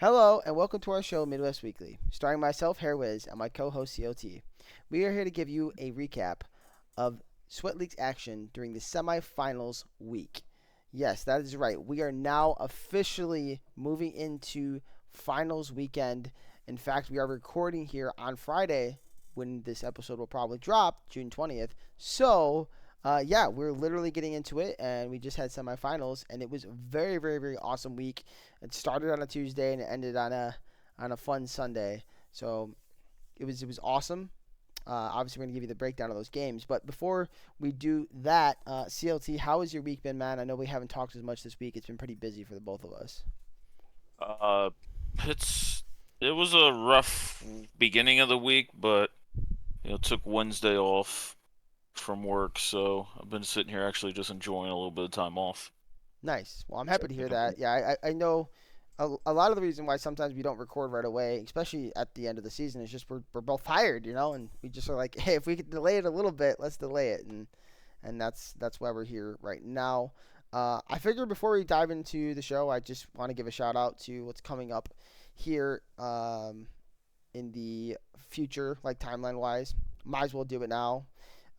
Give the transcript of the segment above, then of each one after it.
Hello and welcome to our show Midwest Weekly, starring myself, Hair Wiz, and my co-host CLT. We are here to give you a recap of Sweat League's action during the semifinals week. Yes, that is right. We are now officially moving into finals weekend. In fact, we are recording here on Friday when this episode will probably drop, June 20th. So, we're literally getting into it, and we just had semifinals, and it was a very, very, very awesome week. It started on a Tuesday and it ended on a fun Sunday. So it was awesome. Obviously, we're gonna give you the breakdown of those games. But before we do that, CLT, how has your week been, man? I know we haven't talked as much this week. It's been pretty busy for the both of us. Uh, it's it was a rough beginning of the week, but took Wednesday off from work, so I've been sitting here actually just enjoying a little bit of time off. Nice. Well, I'm So happy to I hear can't complain. that. Yeah, I know a lot of the reason why sometimes we don't record right away, especially at the end of the season, is just we're both tired, and we just are like, hey, if we could delay it a little bit, let's delay it, and that's why we're here right now. I figured before we dive into the show, I just want to give a shout out to what's coming up here in the future, like timeline wise. Might as well do it now.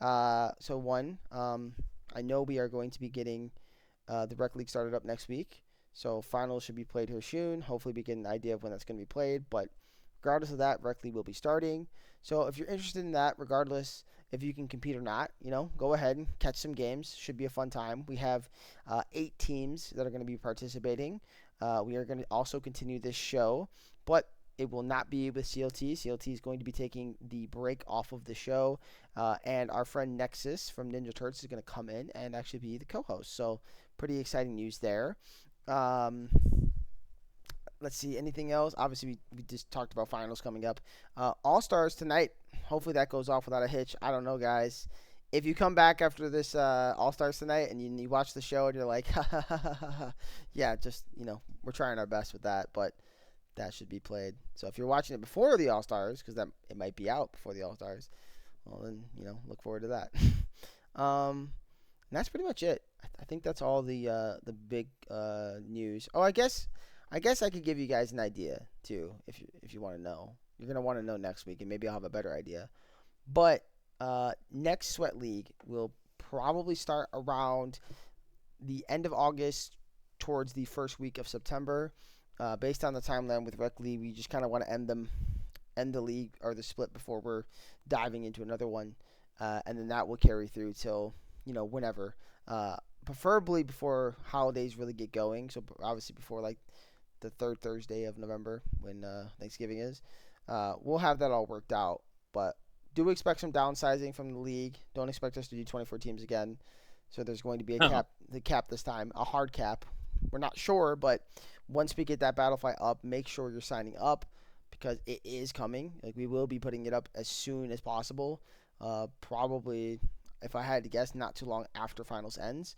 I know we are going to be getting the rec league started up next week, so finals should be played here soon. Hopefully, we get an idea of when that's going to be played. But regardless of that, rec league will be starting. So if you're interested in that, regardless if you can compete or not, go ahead and catch some games. Should be a fun time. We have 8 teams that are going to be participating. We are going to also continue this show, but it will not be with CLT. CLT is going to be taking the break off of the show, and our friend Nexus from Ninja Turtles is going to come in and actually be the co-host. So pretty exciting news there. Um, let's see, anything else? Obviously, we just talked about finals coming up. All Stars tonight. Hopefully that goes off without a hitch. I don't know, guys. If you come back after this All Stars tonight and you watch the show and you're like, ha, ha, ha, ha, ha, ha, yeah, just we're trying our best with that, but that should be played. So if you're watching it before the All Stars, because that it might be out before the All Stars, well then look forward to that. um, and that's pretty much it. I think that's all the big news. Oh, I guess I could give you guys an idea too, if you want to know. You're gonna want to know next week, and maybe I'll have a better idea. But next Sweat League will probably start around the end of August, towards the first week of September. Based on the timeline with Rec League, we just kind of want to end the league or the split before we're diving into another one, and then that will carry through till whenever, preferably before holidays really get going. So obviously before like the third Thursday of November when Thanksgiving is, we'll have that all worked out. But do expect some downsizing from the league. Don't expect us to do 24 teams again. So there's going to be a cap, the cap this time, a hard cap. We're not sure, but once we get that Battlefy up, make sure you're signing up because it is coming. Like we will be putting it up as soon as possible. Probably, if I had to guess, not too long after finals ends.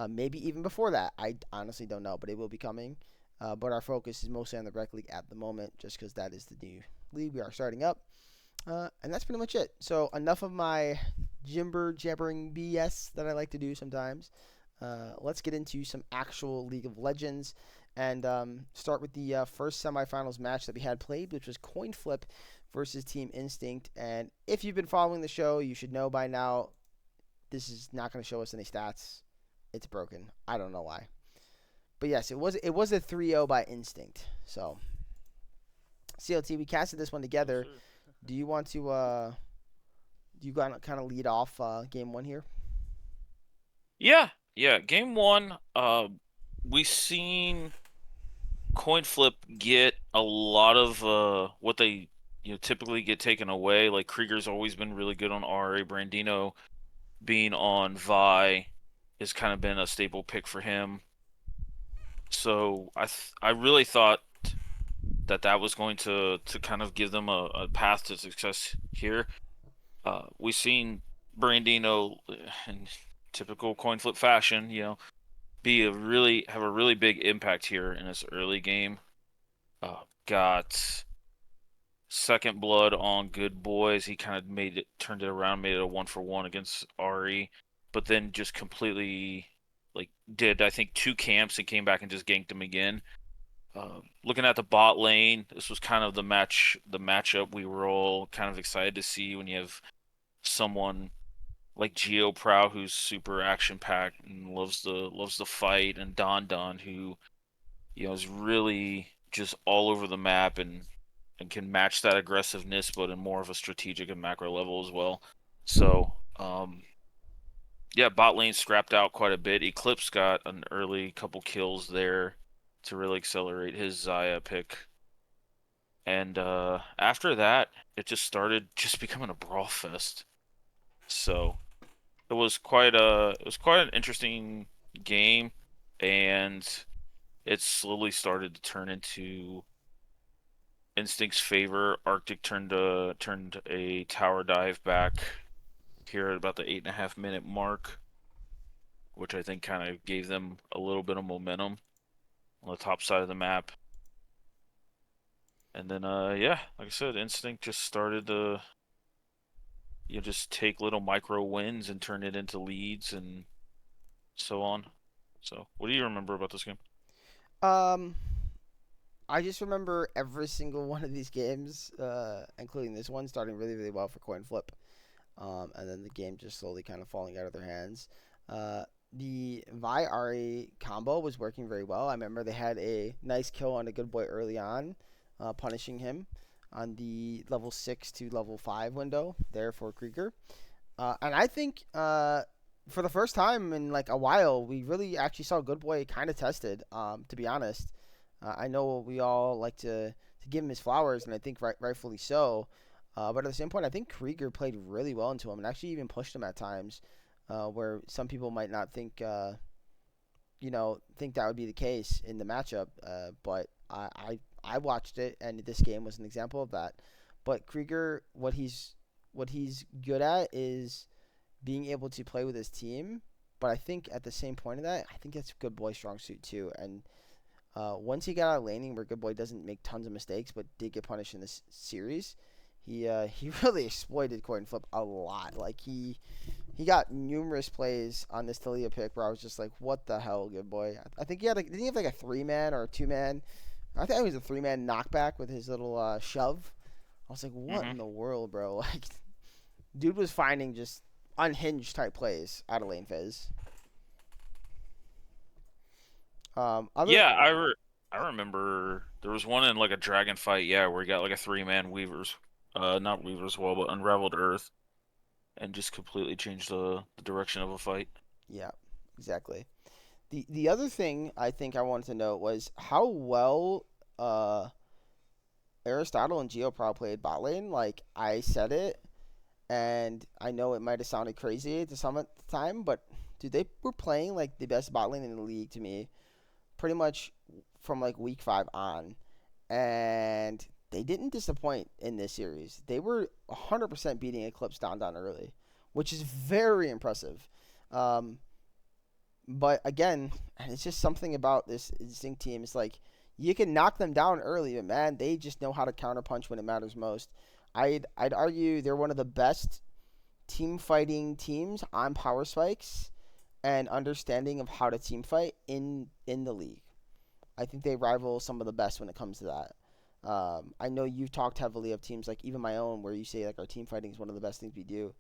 Maybe even before that. I honestly don't know, but it will be coming. But our focus is mostly on the rec league at the moment, just because that is the new league we are starting up. And that's pretty much it. So enough of my jibber jabbering BS that I like to do sometimes. Let's get into some actual League of Legends and start with the first semifinals match that we had played, which was Coin Flip versus Team Instinct. And if you've been following the show, you should know by now this is not going to show us any stats. It's broken. I don't know why. But yes, it was a 3-0 by Instinct. So CLT, we casted this one Yes, together. sir. Do you want to do you kind of lead off game one here? Yeah, yeah. Game one, we seen Coin Flip get a lot of what they typically get taken away. Like Krieger's always been really good on RA. Brandino being on Vi has kind of been a staple pick for him. So I really thought that was going to kind of give them a path to success here. We've seen Brandino in typical coin flip fashion, be a really have a really big impact here in this early game. Got second blood on Good Boys. He kind of turned it around, made it a 1-for-1 against Ari, but then just completely like did I think two camps and came back and just ganked him again. Looking at the bot lane, this was kind of the matchup we were all kind of excited to see when you have someone like Geo Prow who's super action packed and loves the fight, and Don who is really just all over the map and can match that aggressiveness, but in more of a strategic and macro level as well. So, yeah, bot lane scrapped out quite a bit. Eclipse got an early couple kills there to really accelerate his Xayah pick. And after that, it just started just becoming a brawl fest. So it was quite an interesting game, and it slowly started to turn into Instinct's favor. Arctic turned a tower dive back here at about the 8.5 minute mark, which I think kind of gave them a little bit of momentum on the top side of the map. And then yeah, like I said, Instinct just started to just take little micro wins and turn it into leads and so on. So, what do you remember about this game? Um, I just remember every single one of these games, including this one, starting really, really well for Coin Flip, and then the game just slowly kind of falling out of their hands. Uh, the Vi Ari combo was working very well. I remember they had a nice kill on a good boy early on, punishing him on the level 6 to level 5 window there for Krieger. And I think for the first time in like a while, we really actually saw Good Boy kind of tested. To be honest, I know we all like to give him his flowers, and I think rightfully so. But at the same point, I think Krieger played really well into him, and actually even pushed him at times, where some people might not think think that would be the case in the matchup. But I watched it, and this game was an example of that. But Krieger, what he's good at is being able to play with his team. But I think at the same point of that, I think that's Good Boy's strong suit too. And once he got out of laning, where Good Boy doesn't make tons of mistakes, but did get punished in this series, he really exploited Coin Flip a lot. Like he got numerous plays on this Talia pick where I was just like, what the hell, Good Boy? I think he had didn't he have like a 3 man or a 2 man? I think it was a 3 man knockback with his little shove. I was like, what Hmm. in the world, bro? Like, dude was finding just unhinged type plays out of lane phase. Other Yeah, I remember there was one in like a dragon fight, yeah, where he got like a three-man Weavers, not Weavers Wall, but Unraveled Earth, and just completely changed the direction of a fight. Yeah, exactly. The other thing I think I wanted to note was how well uh Aristotle and Geoprow played bot lane. Like I said it, and I know it might have sounded crazy to some at the time, but dude, they were playing like the best bot lane in the league to me, pretty much from like week 5 on, and they didn't disappoint in this series. They were 100% beating Eclipse down early, which is very impressive. Um, but again, and it's just something about this Instinct team. It's like you can knock them down early, but man, they just know how to counterpunch when it matters most. I'd argue they're one of the best team fighting teams on power spikes and understanding of how to team fight in the league. I think they rival some of the best when it comes to that. I know you've talked heavily of teams like even my own, where you say like our team fighting is one of the best things we do.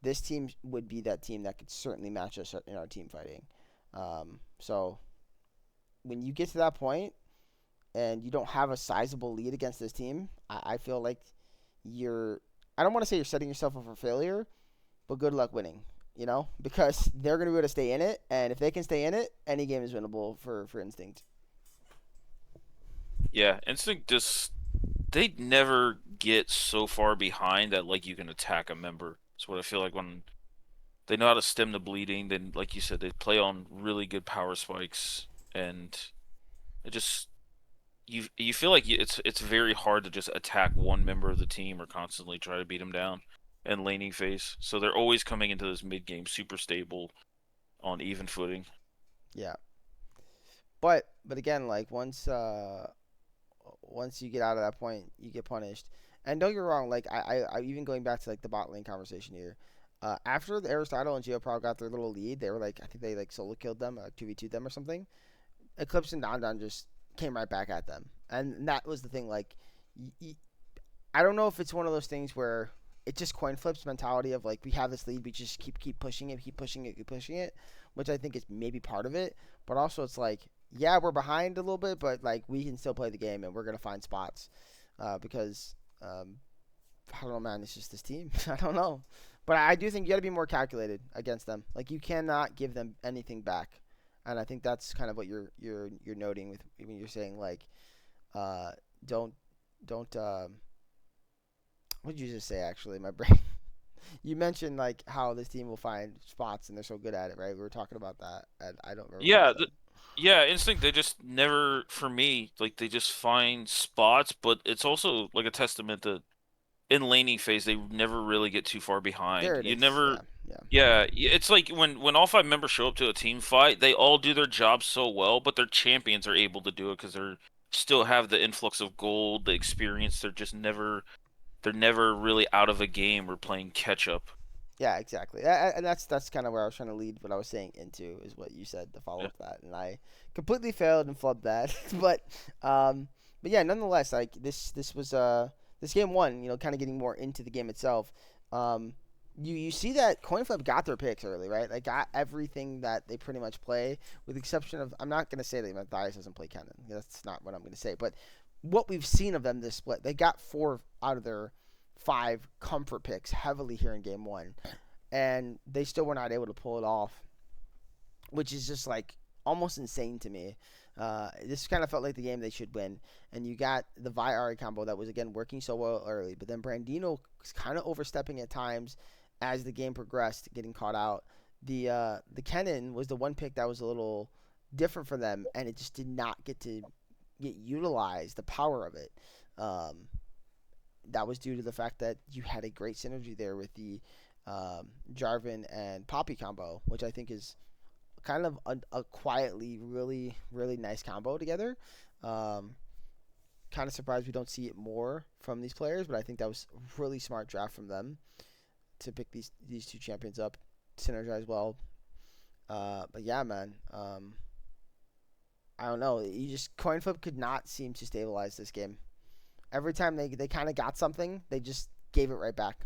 This team would be that team that could certainly match us in our team fighting. So when you get to that point and you don't have a sizable lead against this team, I feel like you're. I don't want to say you're setting yourself up for failure, but good luck winning. Because they're going to be able to stay in it, and if they can stay in it, any game is winnable for Instinct. Yeah, Instinct just they never get so far behind that like you can attack a member. That's what I feel like when they know how to stem the bleeding. Then, like you said, they play on really good power spikes, and it just you feel like it's very hard to just attack one member of the team or constantly try to beat them down in laning phase. So they're always coming into this mid game super stable on even footing. Yeah, but again, like once you get out of that point, you get punished. And don't get me wrong, like I even going back to like the bot lane conversation here. After the Aristotle and Geoprog got their little lead, they were like I think they like solo killed them, 2v2 them or something. Eclipse and Don just came right back at them. And that was the thing. Like, y- y- I don't know if it's one of those things where it's just coin flips mentality of like we have this lead, we just keep pushing it, keep pushing it, keep pushing it, which I think is maybe part of it. But also, it's like yeah, we're behind a little bit, but like we can still play the game and we're gonna find spots because I don't know, man. It's just this team. I don't know, but I do think you got to be more calculated against them. Like you cannot give them anything back, and I think that's kind of what you're noting with when you're saying like uh, don't don't what did you just say? Actually, my brain. You mentioned like how this team will find spots and they're so good at it, right? We were talking about that, and I don't remember what you Yeah, said. yeah, Instinct, they just never, for me, like they just find spots, but it's also like a testament that in laning phase they never really get too far behind. There it You is. never, Yeah, yeah, yeah, it's like when all five members show up to a team fight, they all do their job so well, but their champions are able to do it because they're still have the influx of gold, the experience. They're never really out of a game or playing catch up. yeah. Exactly. And that's kind of where I was trying to lead what I was saying into is what you said to follow Yeah. up that, and I completely failed and flubbed that. but um, but yeah, nonetheless, like this was this game one, kind of getting more into the game itself. Um, you see that CoinFlip got their picks early, right? They got everything that they pretty much play, with the exception of I'm not gonna say that Matthias doesn't play Kennen. That's not what I'm gonna say. But what we've seen of them this split, they got 4 out of their 5 comfort picks heavily here in game one, and they still were not able to pull it off, which is just like almost insane to me. This kind of felt like the game they should win, and you got the Vi Ari combo that was again working so well early, but then Brandino was kind of overstepping at times as the game progressed, getting caught out. The Kennen was the one pick that was a little different for them, and it just did not get utilized. The power of it. Um, that was due to the fact that you had a great synergy there with the Jarvan and Poppy combo, which I think is kind of a quietly really really nice combo together. Um, kind of surprised we don't see it more from these players, but I think that was a really smart draft from them to pick these two champions up, synergize well. But yeah, man. I don't know. You just coin flip could not seem to stabilize this game. Every time they kind of got something, they just gave it right back.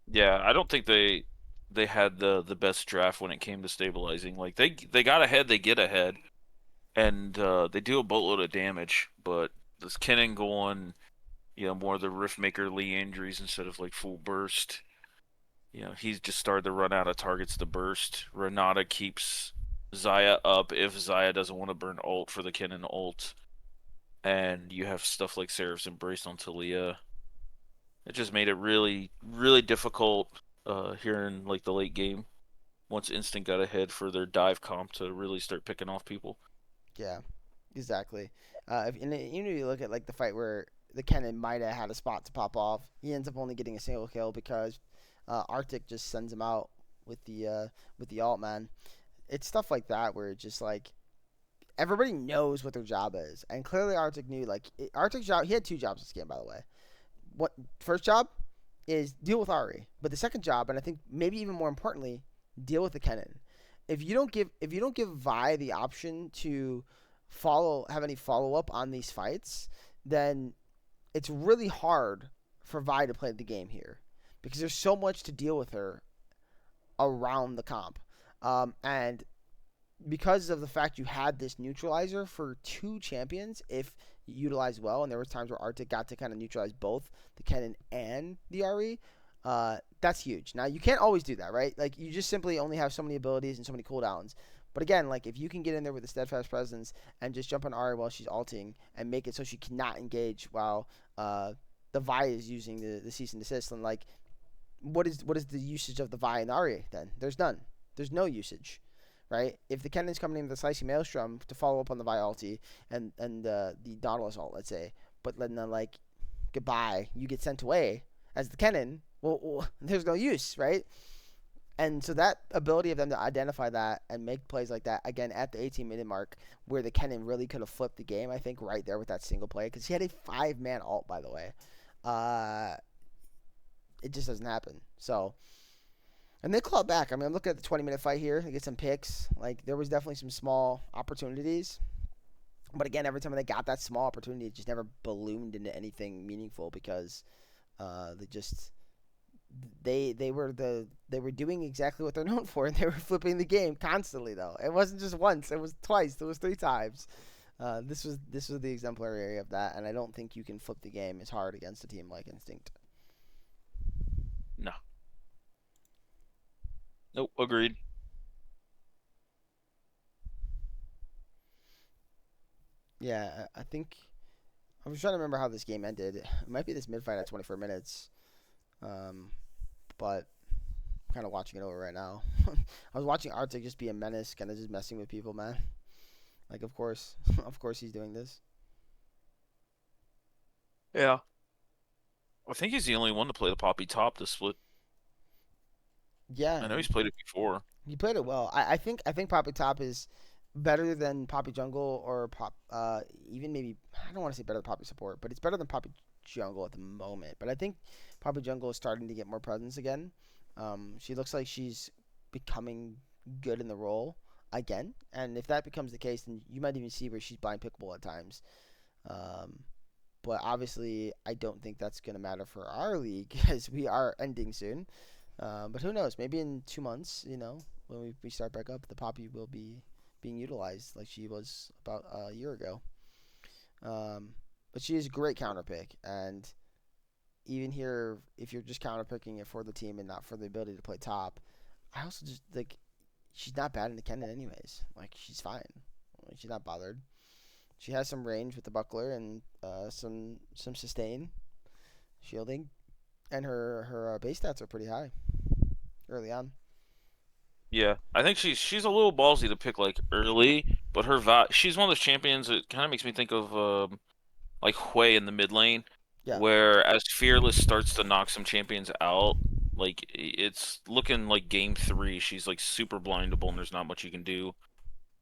Yeah, I don't think they had the best draft when it came to stabilizing. Like they got ahead, they get ahead, and they do a boatload of damage. But this Kennen going, more of the Riftmaker Lee injuries instead of like full burst. He's just started to run out of targets to burst. Renata keeps Zaya up if Zaya doesn't want to burn ult for the Kennen ult, and you have stuff like Seraph's Embrace on Talia. It just made it really, really difficult here in like the late game once Instinct got ahead for their dive comp to really start picking off people. Yeah, exactly. And even if you look at like the fight where the Kennen might have had a spot to pop off, he ends up only getting a single kill because Arctic just sends him out with the alt man. It's stuff like that where it's just like everybody knows what their job is, and clearly Arctic knew Arctic's job. He had 2 jobs this game, by the way. What first job is deal with Ari, but the second job, and I think maybe even more importantly, deal with the Kennen. If you don't give Vi the option to have any follow up on these fights, then it's really hard for Vi to play the game here because there's so much to deal with her around the comp, and because of the fact you had this neutralizer for 2 champions, if utilized well, and there was times where Arctic got to kind of neutralize both the Kennen and the RE, that's huge. Now you can't always do that, right? Like you just simply only have so many abilities and so many cooldowns. But again, like if you can get in there with a steadfast presence and just jump on Ari while she's ulting and make it so she cannot engage while the Vi is using the cease and desist, and like what is the usage of the Vi and the Ari then? There's none. There's no usage, right? If the Kennen's coming in with the Slicey Maelstrom to follow up on the Vi ulti and the Nautilus ult, let's say, but then like goodbye, you get sent away as the Kennen. Well, there's no use, right? And so that ability of them to identify that and make plays like that again at the 18-minute mark, where the Kennen really could have flipped the game, I think right there with that single play, because he had a 5-man ult, by the way. Uh, it just doesn't happen. So, and they clawed back. I mean, I'm looking at the 20-minute fight here. They get some picks. Like there was definitely some small opportunities. But again, every time they got that small opportunity, it just never ballooned into anything meaningful because they just they were doing exactly what they're known for, and they were flipping the game constantly. Though it wasn't just once, it was twice, it was three times. This was the exemplary area of that, and I don't think you can flip the game as hard against a team like Instinct. No. Nope. Agreed. Yeah, I think I was trying to remember how this game ended. It might be this mid fight at 24 minutes, um, but I'm kind of watching it over right now. I was watching Arctic just be a menace, kind of just messing with people, man. Like, of course, of course he's doing this. Yeah. I think he's the only one to play the Poppy top this split. Yeah, I know he's played it before. he played it well. I think Poppy Top is better than Poppy Jungle or Pop. Even maybe I don't want to say better than Poppy Support, but it's better than Poppy Jungle at the moment. But I think Poppy Jungle is starting to get more presence again. She looks like she's becoming good in the role again, and if that becomes the case, then you might even see where she's blind pickable at times. Um, but obviously, I don't think that's going to matter for our league because we are ending soon. But who knows? Maybe in 2 months, when we start back up, the Poppy will be being utilized like she was about a year ago. Um, but she is a great counter pick, and even here, if you're just counter picking it for the team and not for the ability to play top, I also just like she's not bad in the Kennen anyways. Like she's fine. Like, she's not bothered. She has some range with the buckler and some sustain shielding, and her base stats are pretty high early on. Yeah, I think she's a little ballsy to pick like early, but she's one of those champions that kind of makes me think of like Hui in the mid lane, Yeah, where as Fearless starts to knock some champions out, like it's looking like game three, she's like super blindable and there's not much you can do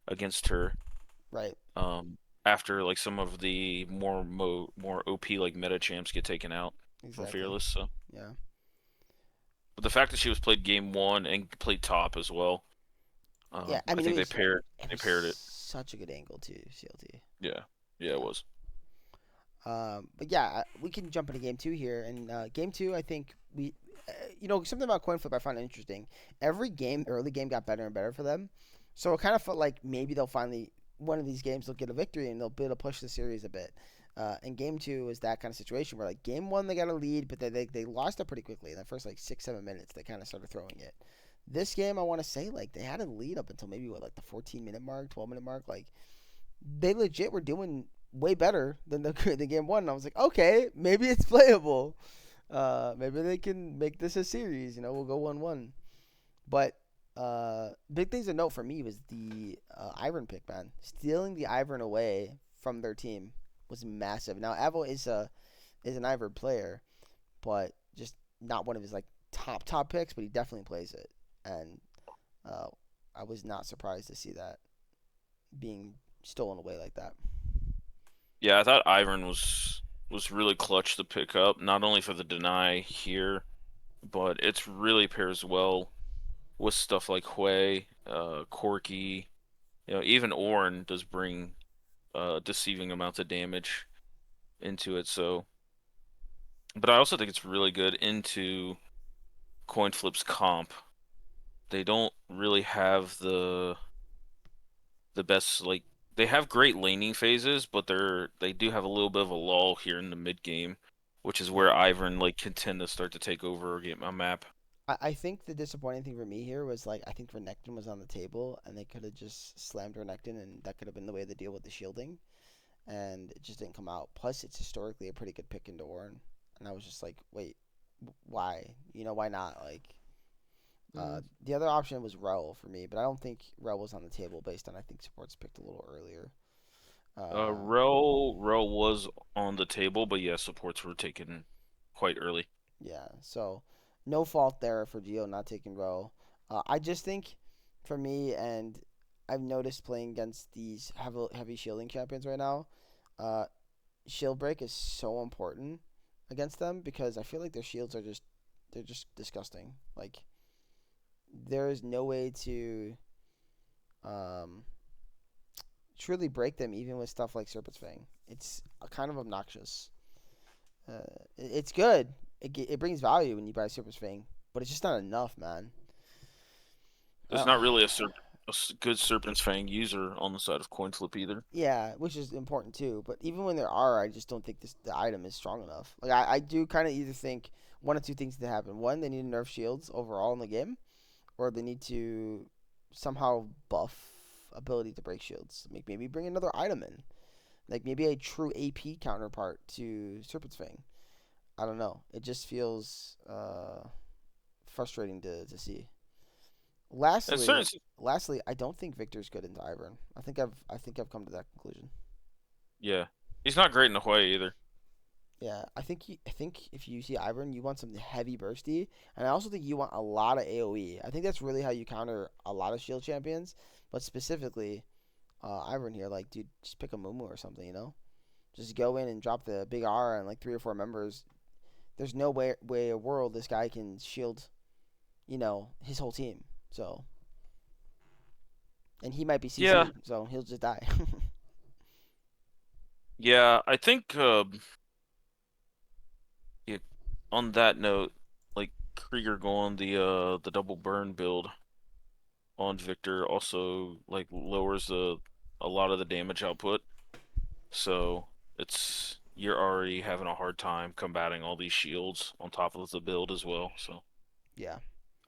against her. right. After like some of the more OP like meta champs get taken out from Exactly. Fearless, so. Yeah. But the fact that she was played game one and played top as well, Yeah. I I mean, think it they was paired it. such a good angle too, CLT. Yeah, yeah, it Yeah. was. But yeah, we can jump into game two here. And game two, I think something about coin flip I found interesting. Every game, early game, got better and better for them. So it kind of felt like maybe they'll finally one of these games they'll get a victory and they'll be able to push the series a bit. And game two was that kind of situation where like game one they got a lead, but they lost it pretty quickly in the first like 6 7 minutes. They kind of started throwing it. This game, I want to say like they had a lead up until maybe what like the 14-minute mark, 12-minute mark. Like they legit were doing way better than the game one. And I was like, okay, maybe it's playable. Maybe they can make this a series. We'll go 1-1. But big things to note for me was the Ivern pick, man. Stealing the Ivern away from their team was massive. Now Avo is an Ivern player, but just not one of his like top picks. But he definitely plays it, and uh, I was not surprised to see that being stolen away like that. Yeah, I thought Ivan was really clutch to pick up, not only for the deny here, but it's really pairs well with stuff like Hui, Corky, even Ornn does bring deceiving amounts of damage into it. So, but I also think it's really good into coin flips comp. They don't really have the best like they have great laning phases, but they do have a little bit of a lull here in the mid game, which is where Yeah. Ivern like can tend to start to take over a map. I think the disappointing thing for me here was like I think Renekton was on the table and they could have just slammed Renekton and that could have been the way to deal with the shielding and it just didn't come out. Plus, it's historically a pretty good pick into Ornn, and I was just like, wait, why? Why not? Like, Mm. the other option was Rel for me, but I don't think Rel was on the table based on I think supports picked a little earlier. Uh, Rel was on the table, but yeah, supports were taken quite early. yeah, so no fault there for Geo not taking Rel. I just think for me, and I've noticed playing against these heavy shielding champions right now, uh, shield break is so important against them because I feel like their shields are just they're just disgusting. Like there is no way to um truly break them, even with stuff like Serpent's Fang. It's kind of obnoxious. Uh, it's good. It brings value when you buy Serpent's Fang, but it's just not enough, man. There's Uh, not really good Serpent's Fang user on the side of coin flip either. yeah, which is important too. But even when there are, I just don't think the item is strong enough. Like I do kind of either think one of two things to happen. One, they need to nerf shields overall in the game, or they need to somehow buff ability to break shields. Maybe bring another item in, like maybe a true AP counterpart to Serpent's Fang. I don't know. It just feels frustrating to see. And Lastly, certain, lastly, I don't think Victor's good into Ivern. I think I've come to that conclusion. yeah, he's not great in the way either. Yeah, I think if you see Ivern, you want something heavy bursty, and I also think you want a lot of AOE. I think that's really how you counter a lot of shield champions, but specifically Ivern here. Like, dude, just pick a Mumu or something, you know? Just go in and drop the big R on like 3 or 4 members. There's no way a world this guy can shield, his whole team. So, and he might be Yeah, CC, so he'll just die. yeah. I think yeah, on that note, like Krieger going the double burn build on Victor also like lowers a lot of the damage output. So you're already having a hard time combating all these shields on top of the build as well. So Yeah,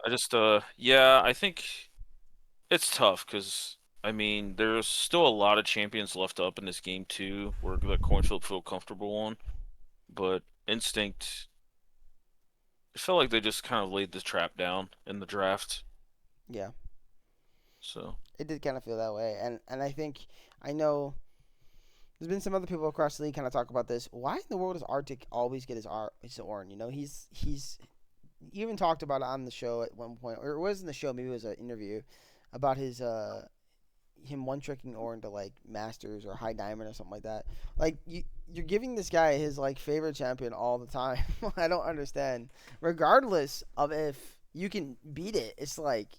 I just yeah, I think it's tough because I mean there's still a lot of champions left up in this game too, where the coin flip feel comfortable on. But Instinct, I felt like they just kind of laid the trap down in the draft. yeah. So It did kind of feel that way, and I know there's been some other people across the league kind of talk about this. Why in the world does Arctic always get his Orn? He's even talked about it on the show at one point, or it wasn't the show, maybe it was an interview about his him one tricking Orn to like Masters or High Diamond or something like that. Like you're giving this guy his like favorite champion all the time. I don't understand. Regardless of if you can beat it, it's like,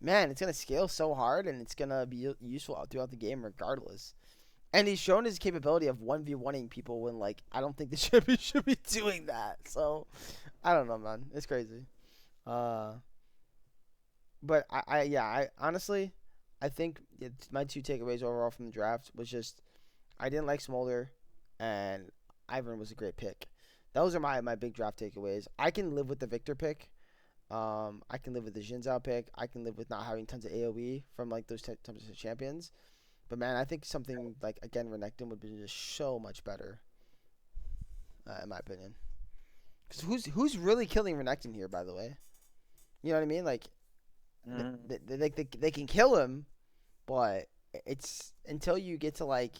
man, it's gonna scale so hard and it's gonna be useful throughout the game regardless. And he's shown his capability of 1v1ing people when like I don't think the champion should be doing that. So I don't know, man. It's crazy. Uh, but I honestly, I think my two takeaways overall from the draft was just I didn't like Smolder, and Ivern was a great pick. Those are my big draft takeaways. I can live with the Victor pick. I can live with the Xin Zhao pick. I can live with not having tons of AOE from like those types of champions. But man, I think something like again Renekton would be just so much better, in my opinion. Because who's really killing Renekton here, by the way? You know what I mean? Like mm, they can kill him, but it's until you get to like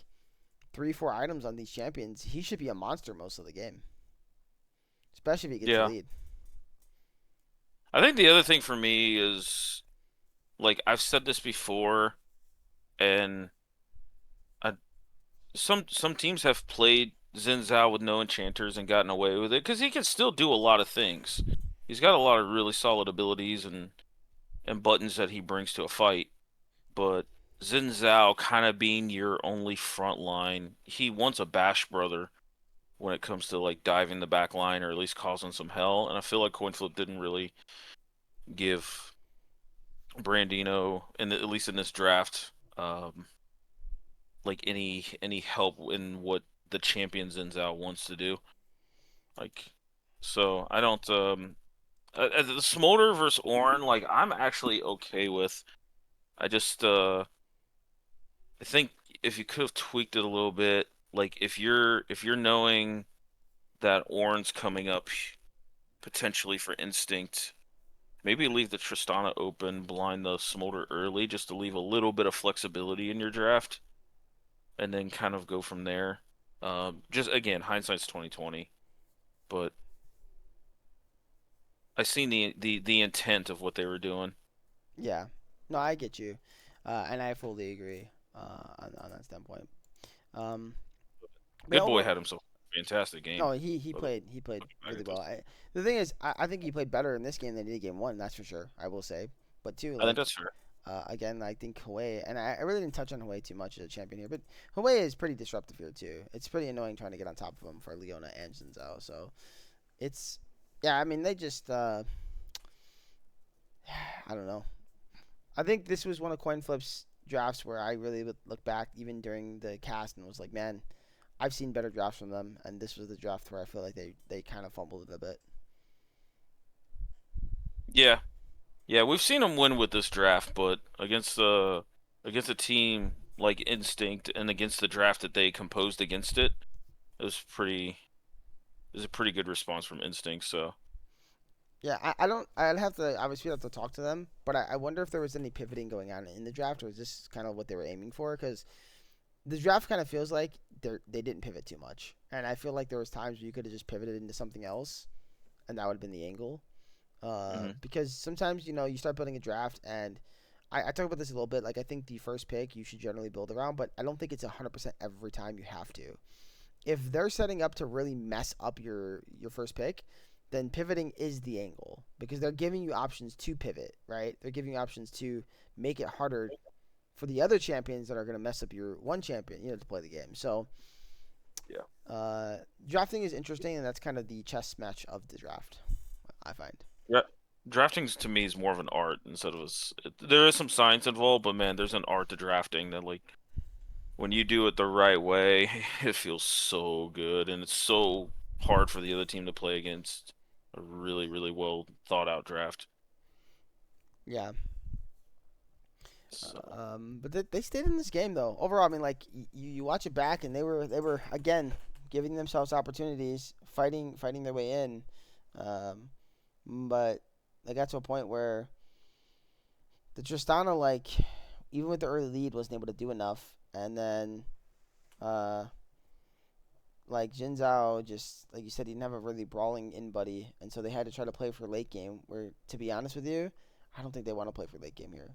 3 4 items on these champions, he should be a monster most of the game, especially if he gets the yeah, lead. I think the other thing for me is like I've said this before, and I, some teams have played Xin Zhao with no enchanters and gotten away with it because he can still do a lot of things. He's got a lot of really solid abilities and buttons that he brings to a fight. But Xin Zhao kind of being your only front line, he wants a bash brother when it comes to like diving the back line or at least causing some hell. And I feel like Coinflip didn't really give Brandino, at least in this draft, like any help in what the champion Xin Zhao wants to do. Like, so I don't the Smolder versus Ornn, like I'm actually okay with. I just I think if you could have tweaked it a little bit, like if you're knowing that Ornn's coming up potentially for Instinct, maybe leave the Tristana open, blind the Smolder early, just to leave a little bit of flexibility in your draft, and then kind of go from there. Just again, hindsight's 2020, but I seen the intent of what they were doing. Yeah, no, I get you, and I fully agree on that standpoint. Um, but yeah, Good boy overall, had himself a fantastic game. no, he By the played really well. way. The thing is, I think he played better in this game than he did game one. That's for sure. I will say, but too I think like that's fair. Again, I think Hawaii, and I really didn't touch on Hawaii too much as a champion here, but Hawaii is pretty disruptive here too. It's pretty annoying trying to get on top of them for Leona and Jinzao. So it's, yeah, I mean, they just, I don't know. I think this was one of Coin Flip's drafts where I really would look back even during the cast and was like, man, I've seen better drafts from them, and this was the draft where I feel like they kind of fumbled it a bit. Yeah, yeah, we've seen them win with this draft, but against a team like Instinct and against the draft that they composed against it, it was pretty. It was a pretty good response from Instinct. So, Yeah, I don't. I'd have to obviously have to talk to them, but I wonder if there was any pivoting going on in the draft, or is this kind of what they were aiming for? Because the draft kind of feels like they didn't pivot too much, and I feel like there was times where you could have just pivoted into something else, and that would have been the angle. hmm Because sometimes you start building a draft, and I talk about this a little bit. Like I think the first pick you should generally build around, but I don't think it's 100% every time you have to. If they're setting up to really mess up your first pick, then pivoting is the angle because they're giving you options to pivot, right? They're giving you options to make it harder for the other champions that are going to mess up your one champion, to play the game. So, yeah, uh, drafting is interesting, and that's kind of the chess match of the draft, I find. yeah. Drafting to me is more of an art instead of there is some science involved, but man, there's an art to drafting that like when you do it the right way, it feels so good, and it's so hard for the other team to play against a really, really well thought out draft. Yeah. So, But they stayed in this game though. Overall, I mean, like you watch it back, and they were again giving themselves opportunities, fighting their way in. Um, but they got to a point where the Tristana, like, even with the early lead, wasn't able to do enough. And then, uh, like, Jin Zhao just, like you said, he didn't have a really brawling in buddy. And so they had to try to play for late game, where, to be honest with you, I don't think they want to play for late game here.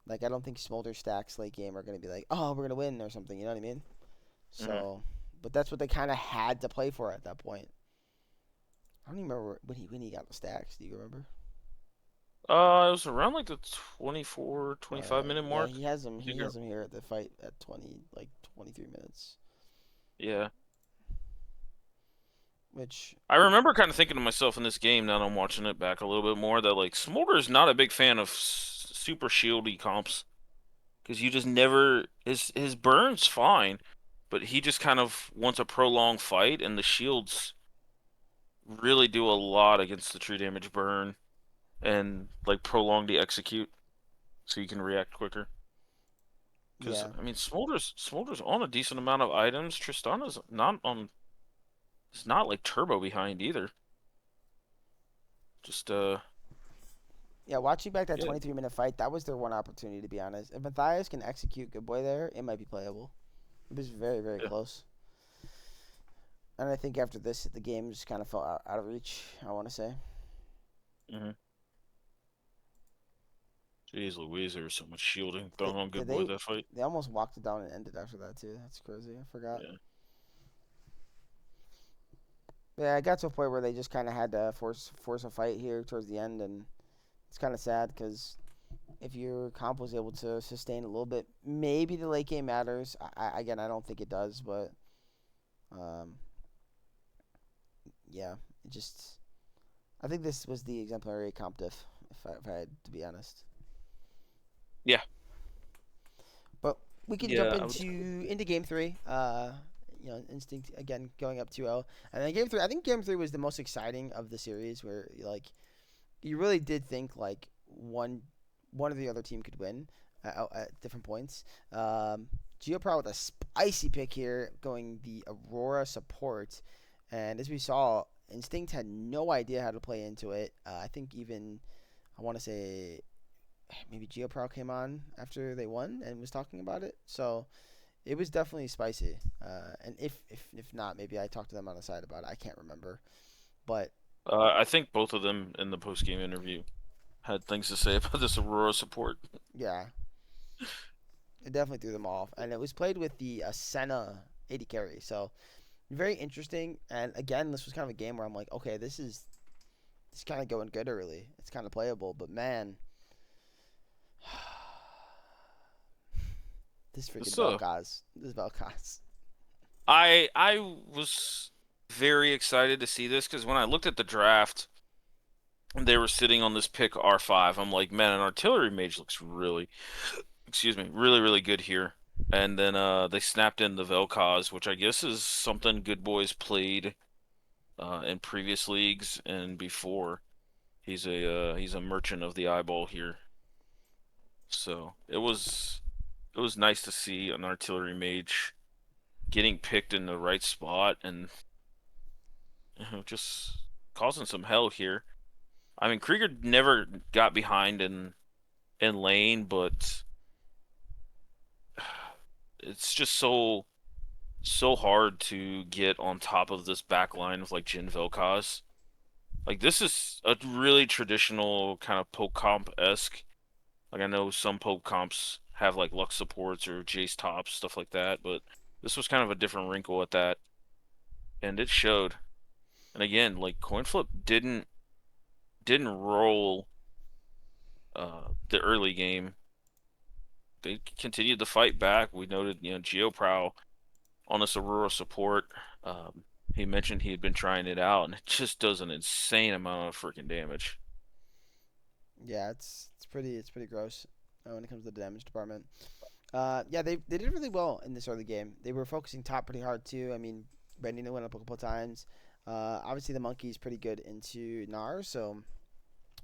Like, I don't think Smolder Stacks late game are going to be like, oh, we're going to win or something. You know what I mean? mhm. So, but that's what they kind of had to play for at that point. I don't even remember when he got the stacks. Do you remember? It was around like the 24, 25 minute Yeah, mark. he has him. If you He can, has him here at the fight at 23 minutes. yeah. Which, I remember kind of thinking to myself in this game, now that I'm watching it back a little bit more, that like Smolder is not a big fan of super shieldy comps because you just never his burn's fine, but he just kind of wants a prolonged fight, and the shields really do a lot against the true damage burn and like prolong the execute so you can react quicker. Because yeah, I mean, Smolder's on a decent amount of items. Tristana's not on. It's not like turbo behind either. Just yeah. Watching back that yeah, 23-minute fight, that was their one opportunity. To be honest, if Matthias can execute good boy there, it might be playable. It was very very yeah. close. And I think after this, the game just kind of fell out of reach. I want to say. hmm Jeez Louise, there was so much shielding They, thrown on yeah, Good Boy they that fight. they almost walked it down and ended after that too. That's crazy. I forgot. Yeah. Yeah, I got to a point where they just kind of had to force a fight here towards the end, and it's kind of sad because if your comp was able to sustain a little bit, maybe the late game matters. Again, I don't think it does, but um, yeah, it just I think this was the exemplary comp diff, if I had to be honest. Yeah. But we can jump Yeah, I would agree. into game three. Instinct again going up 2-0, and then game three. I think game three was the most exciting of the series, where like you really did think like one of the other team could win at different points. GeoPro with a spicy pick here, going the Aurora support, and as we saw, Instinct had no idea how to play into it. I think even I want to say maybe GeoPro came on after they won and was talking about it. So it was definitely spicy. And if not, maybe I talked to them on the side about it. I can't remember, but I think both of them in the post game interview had things to say about this Aurora support. yeah, it definitely threw them off. And it was played with the Senna 80 carry. So very interesting. And again, this was kind of a game where I'm like, okay, this kind of going good early. It's kind of playable, but man, This freaking This Vel'Koz. This Vel'Koz. I was very excited to see this because when I looked at the draft and they were sitting on this pick R5, I'm like, man, an artillery mage looks really, excuse me, really good here. And then they snapped in the Vel'Koz, which I guess is something Good Boys played in previous leagues and before. He's a merchant of the eyeball here. So it was nice to see an artillery mage getting picked in the right spot and just causing some hell here. I mean, Krieger never got behind in lane, but it's just so hard to get on top of this back line of like Jin Vel'Koz. Like this is a really traditional kind of poke comp-esque. Like I know some poke comps have like Lux supports or Jace tops, stuff like that, but this was kind of a different wrinkle at that, and it showed. And again, like coin flip didn't roll the early game. They continued to fight back. We noted, GeoProw on this Aurora support. Um, he mentioned he had been trying it out, and it just does an insane amount of freaking damage. Yeah, it's pretty gross when it comes to the damage department. Yeah, they did really well in this early game. They were focusing top pretty hard too. I mean, Brandino went up a couple times. Obviously the monkey's pretty good into Gnar, so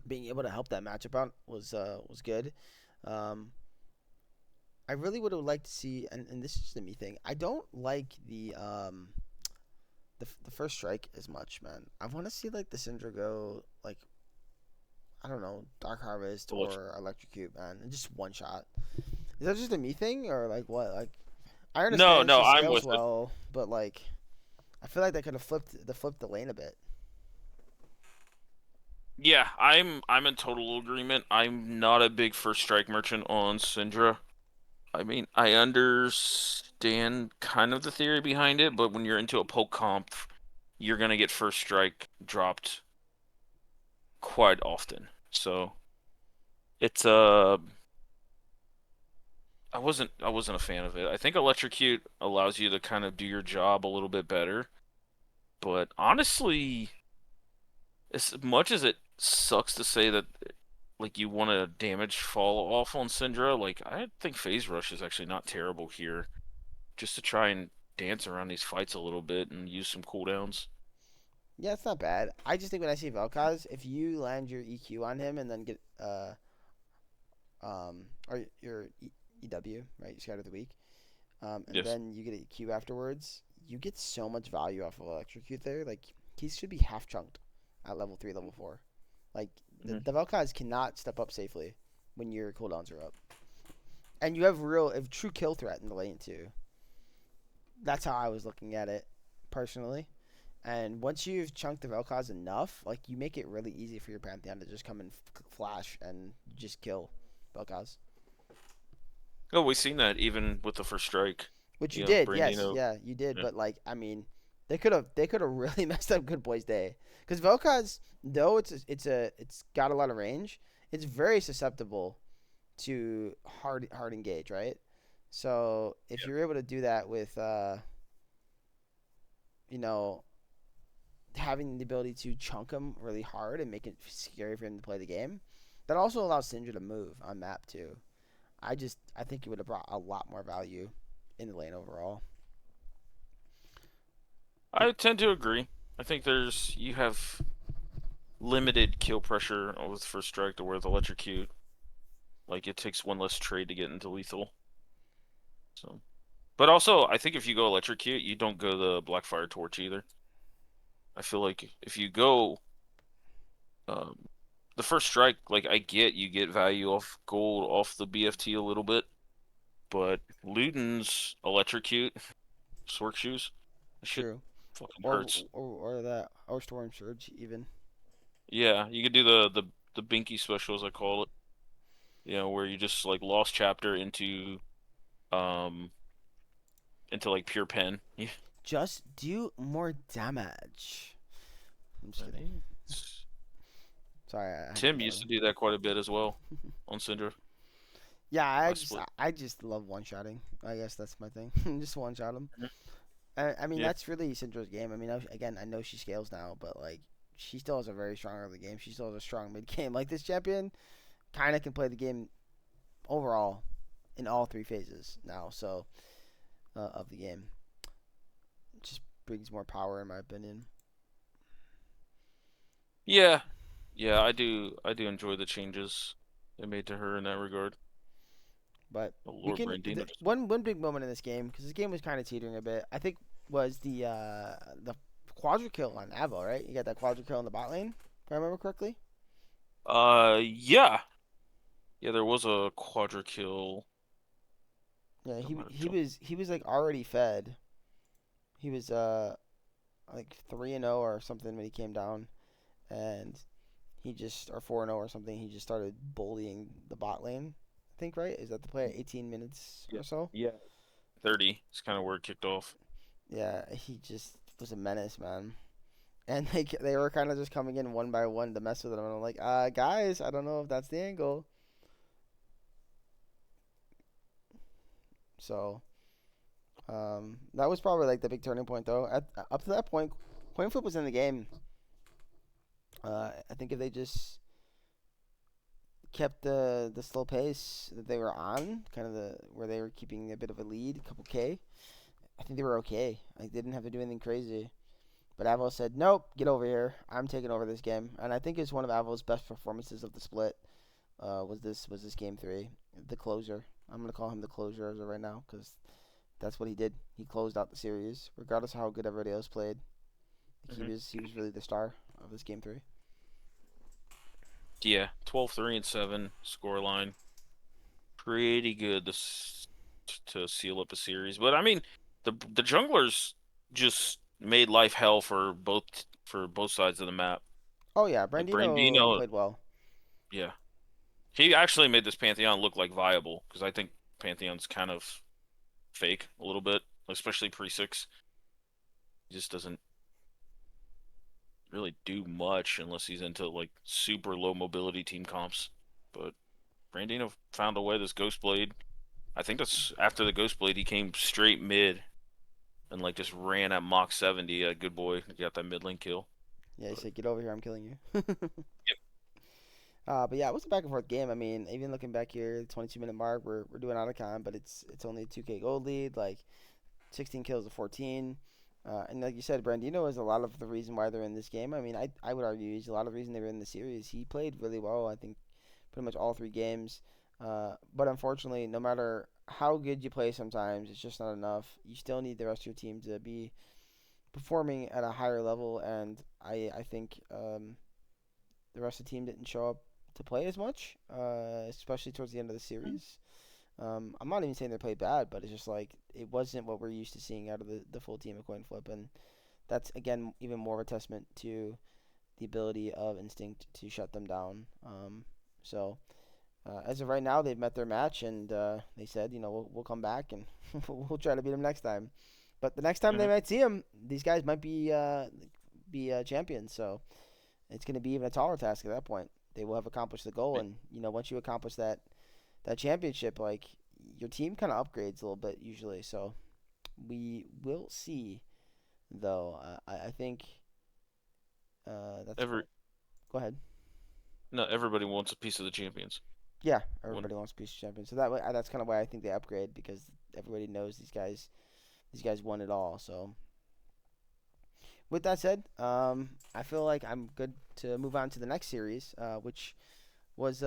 being able to help that matchup out was good. Um, I really would have liked to see, and this is just a me thing. I don't like the first strike as much, man. I want to see like the Syndra go like, I don't know, Dark Harvest Elect- or Electrocute, man, and just one shot. Is that just a me thing or like what? Like I No, understand no, she I'm scales with it. well, but like I feel like they could have flipped the lane a bit. Yeah, I'm in total agreement. I'm not a big first strike merchant on Syndra. I mean, I understand kind of the theory behind it, but when you're into a poke comp, you're gonna get first strike dropped quite often. So it's I wasn't a fan of it. I think electrocute allows you to kind of do your job a little bit better, but honestly, as much as it sucks to say that like you want to damage fall off on Syndra, like I think phase rush is actually not terrible here, just to try and dance around these fights a little bit and use some cooldowns. Yeah, it's not bad. I just think when I see Vel'Koz, if you land your EQ on him and then get or your EW, right, your Scout of the Week, and Yes. then you get a Q afterwards, you get so much value off of Electrocute there. Like he should be half chunked at level 3, level 4. Like Mhm. the Vel'Koz cannot step up safely when your cooldowns are up, and you have true kill threat in the lane too. That's how I was looking at it personally. And once you've chunked the Vel'Koz enough, like you make it really easy for your Pantheon to just come and flash and just kill Vel'Koz. Oh, we've seen that even with the first strike. Which you You know, did, yes, Brandino. yeah, you did. Yeah. But like, I mean, they could have really messed up Good Boy's day because Vel'Koz, though it's got a lot of range, it's very susceptible to hard engage, right? So if you're able to do that with you know having the ability to chunk him really hard and make it scary for him to play the game, that also allows Syndra to move on map too. I think it would have brought a lot more value in the lane overall. But I tend to agree. I think you have limited kill pressure with first strike to where the electrocute, like it takes one less trade to get into lethal. So, but also I think if you go electrocute, you don't go the Blackfire Torch either. I feel like if you go um, the first strike, like you get value off gold off the BFT a little bit, but Luden's electrocute, Sork shoes, that shit true. fucking Or hurts. or that or Storm Surge even. Yeah, you could do the binky special as I call it. Where you just like lost chapter um into like pure pen. Yeah. Just do more damage. I'm just I kidding. mean, Sorry, I had to Tim get that used one. to do that quite a bit as well on Syndra. Yeah, I just split. I just love one shotting. I guess that's my thing. Just one shot him. Mhm. I mean Yeah. that's really Syndra's game. I mean again I know she scales now, but like she still has a very strong early game. She still has a strong mid game. Like this champion kind of can play the game overall in all three phases now. So of the game, just brings more power in my opinion. Yeah. Yeah, I do enjoy the changes they made to her in that regard. But Oh, we Lord can Brandino just one big moment in this game because this game was kind of teetering a bit. I think was the quadra kill on Avo, right? You got that quadra kill in the bot lane, if I remember correctly. yeah. Yeah, there was a quadra kill. Yeah, I he might have he jumped. was he was like already fed. He was like 3-0 or something when he came down, and he just or 4-0 or something. He just started bullying the bot lane. I think right is that the play at 18 minutes Yeah. or so. Yeah. 30. It's kind of where it kicked off. Yeah, he just was a menace, man. And they were kind of just coming in one by one to mess with him. And I'm like, guys, I don't know if that's the angle. So that was probably like the big turning point, though. Up to that point, coin flip was in the game. I think if they just kept the slow pace that they were on, kind of the where they were keeping a bit of a lead, a couple K, I think they were okay. Like they didn't have to do anything crazy. But Avo said, "Nope, get over here. I'm taking over this game." And I think it's one of Avo's best performances of the split. Was this game three, the closer. I'm gonna call him the closer as of right now because that's what he did. He closed out the series, regardless of how good everybody else played. He Hmm. was he was really the star of this game three. Yeah, 12, 3, and 7 scoreline. Pretty good to seal up a series. But I mean, the junglers just made life hell for both sides of the map. Oh yeah, Like Brandino Brandino, played well. yeah, he actually made this Pantheon look like viable because I think Pantheon's kind of fake a little bit, especially pre-6. He just doesn't really do much unless he's into like super low mobility team comps. But Brandino found a way this Ghostblade. I think that's after the Ghostblade he came straight mid and like just ran at Mach 70. A good boy. He got that mid lane kill. Yeah, he But said, "Get over here, I'm killing you." yep. But yeah, it was a back and forth game. I mean, even looking back here, the 22-minute mark, we're doing out of time, but it's only a 2K gold lead, like 16 kills to 14. And like you said, Brandino is a lot of the reason why they're in this game. I mean, I would argue he's a lot of the reason they were in the series. He played really well. I think pretty much all three games. But unfortunately, no matter how good you play, sometimes it's just not enough. You still need the rest of your team to be performing at a higher level, and I think the rest of the team didn't show up to play as much, especially towards the end of the series. I'm not even saying they played bad, but it's just like it wasn't what we're used to seeing out of the full team of coin flip, and that's again even more of a testament to the ability of Instinct to shut them down. So as of right now, they've met their match, and they said, we'll come back and we'll try to beat them next time. But the next time they Hmm. might see them, these guys might be champions. So it's going to be even a taller task at that point. They will have accomplished the goal, and once you accomplish that championship, like your team kind of upgrades a little bit usually. So we will see, though. I think that's Every go ahead. not everybody wants a piece of the champions. Yeah, One. everybody wants to be champion. So that way, that's kind of why I think they upgrade because everybody knows these guys. These guys won it all. So with that said, I feel like I'm good to move on to the next series, which was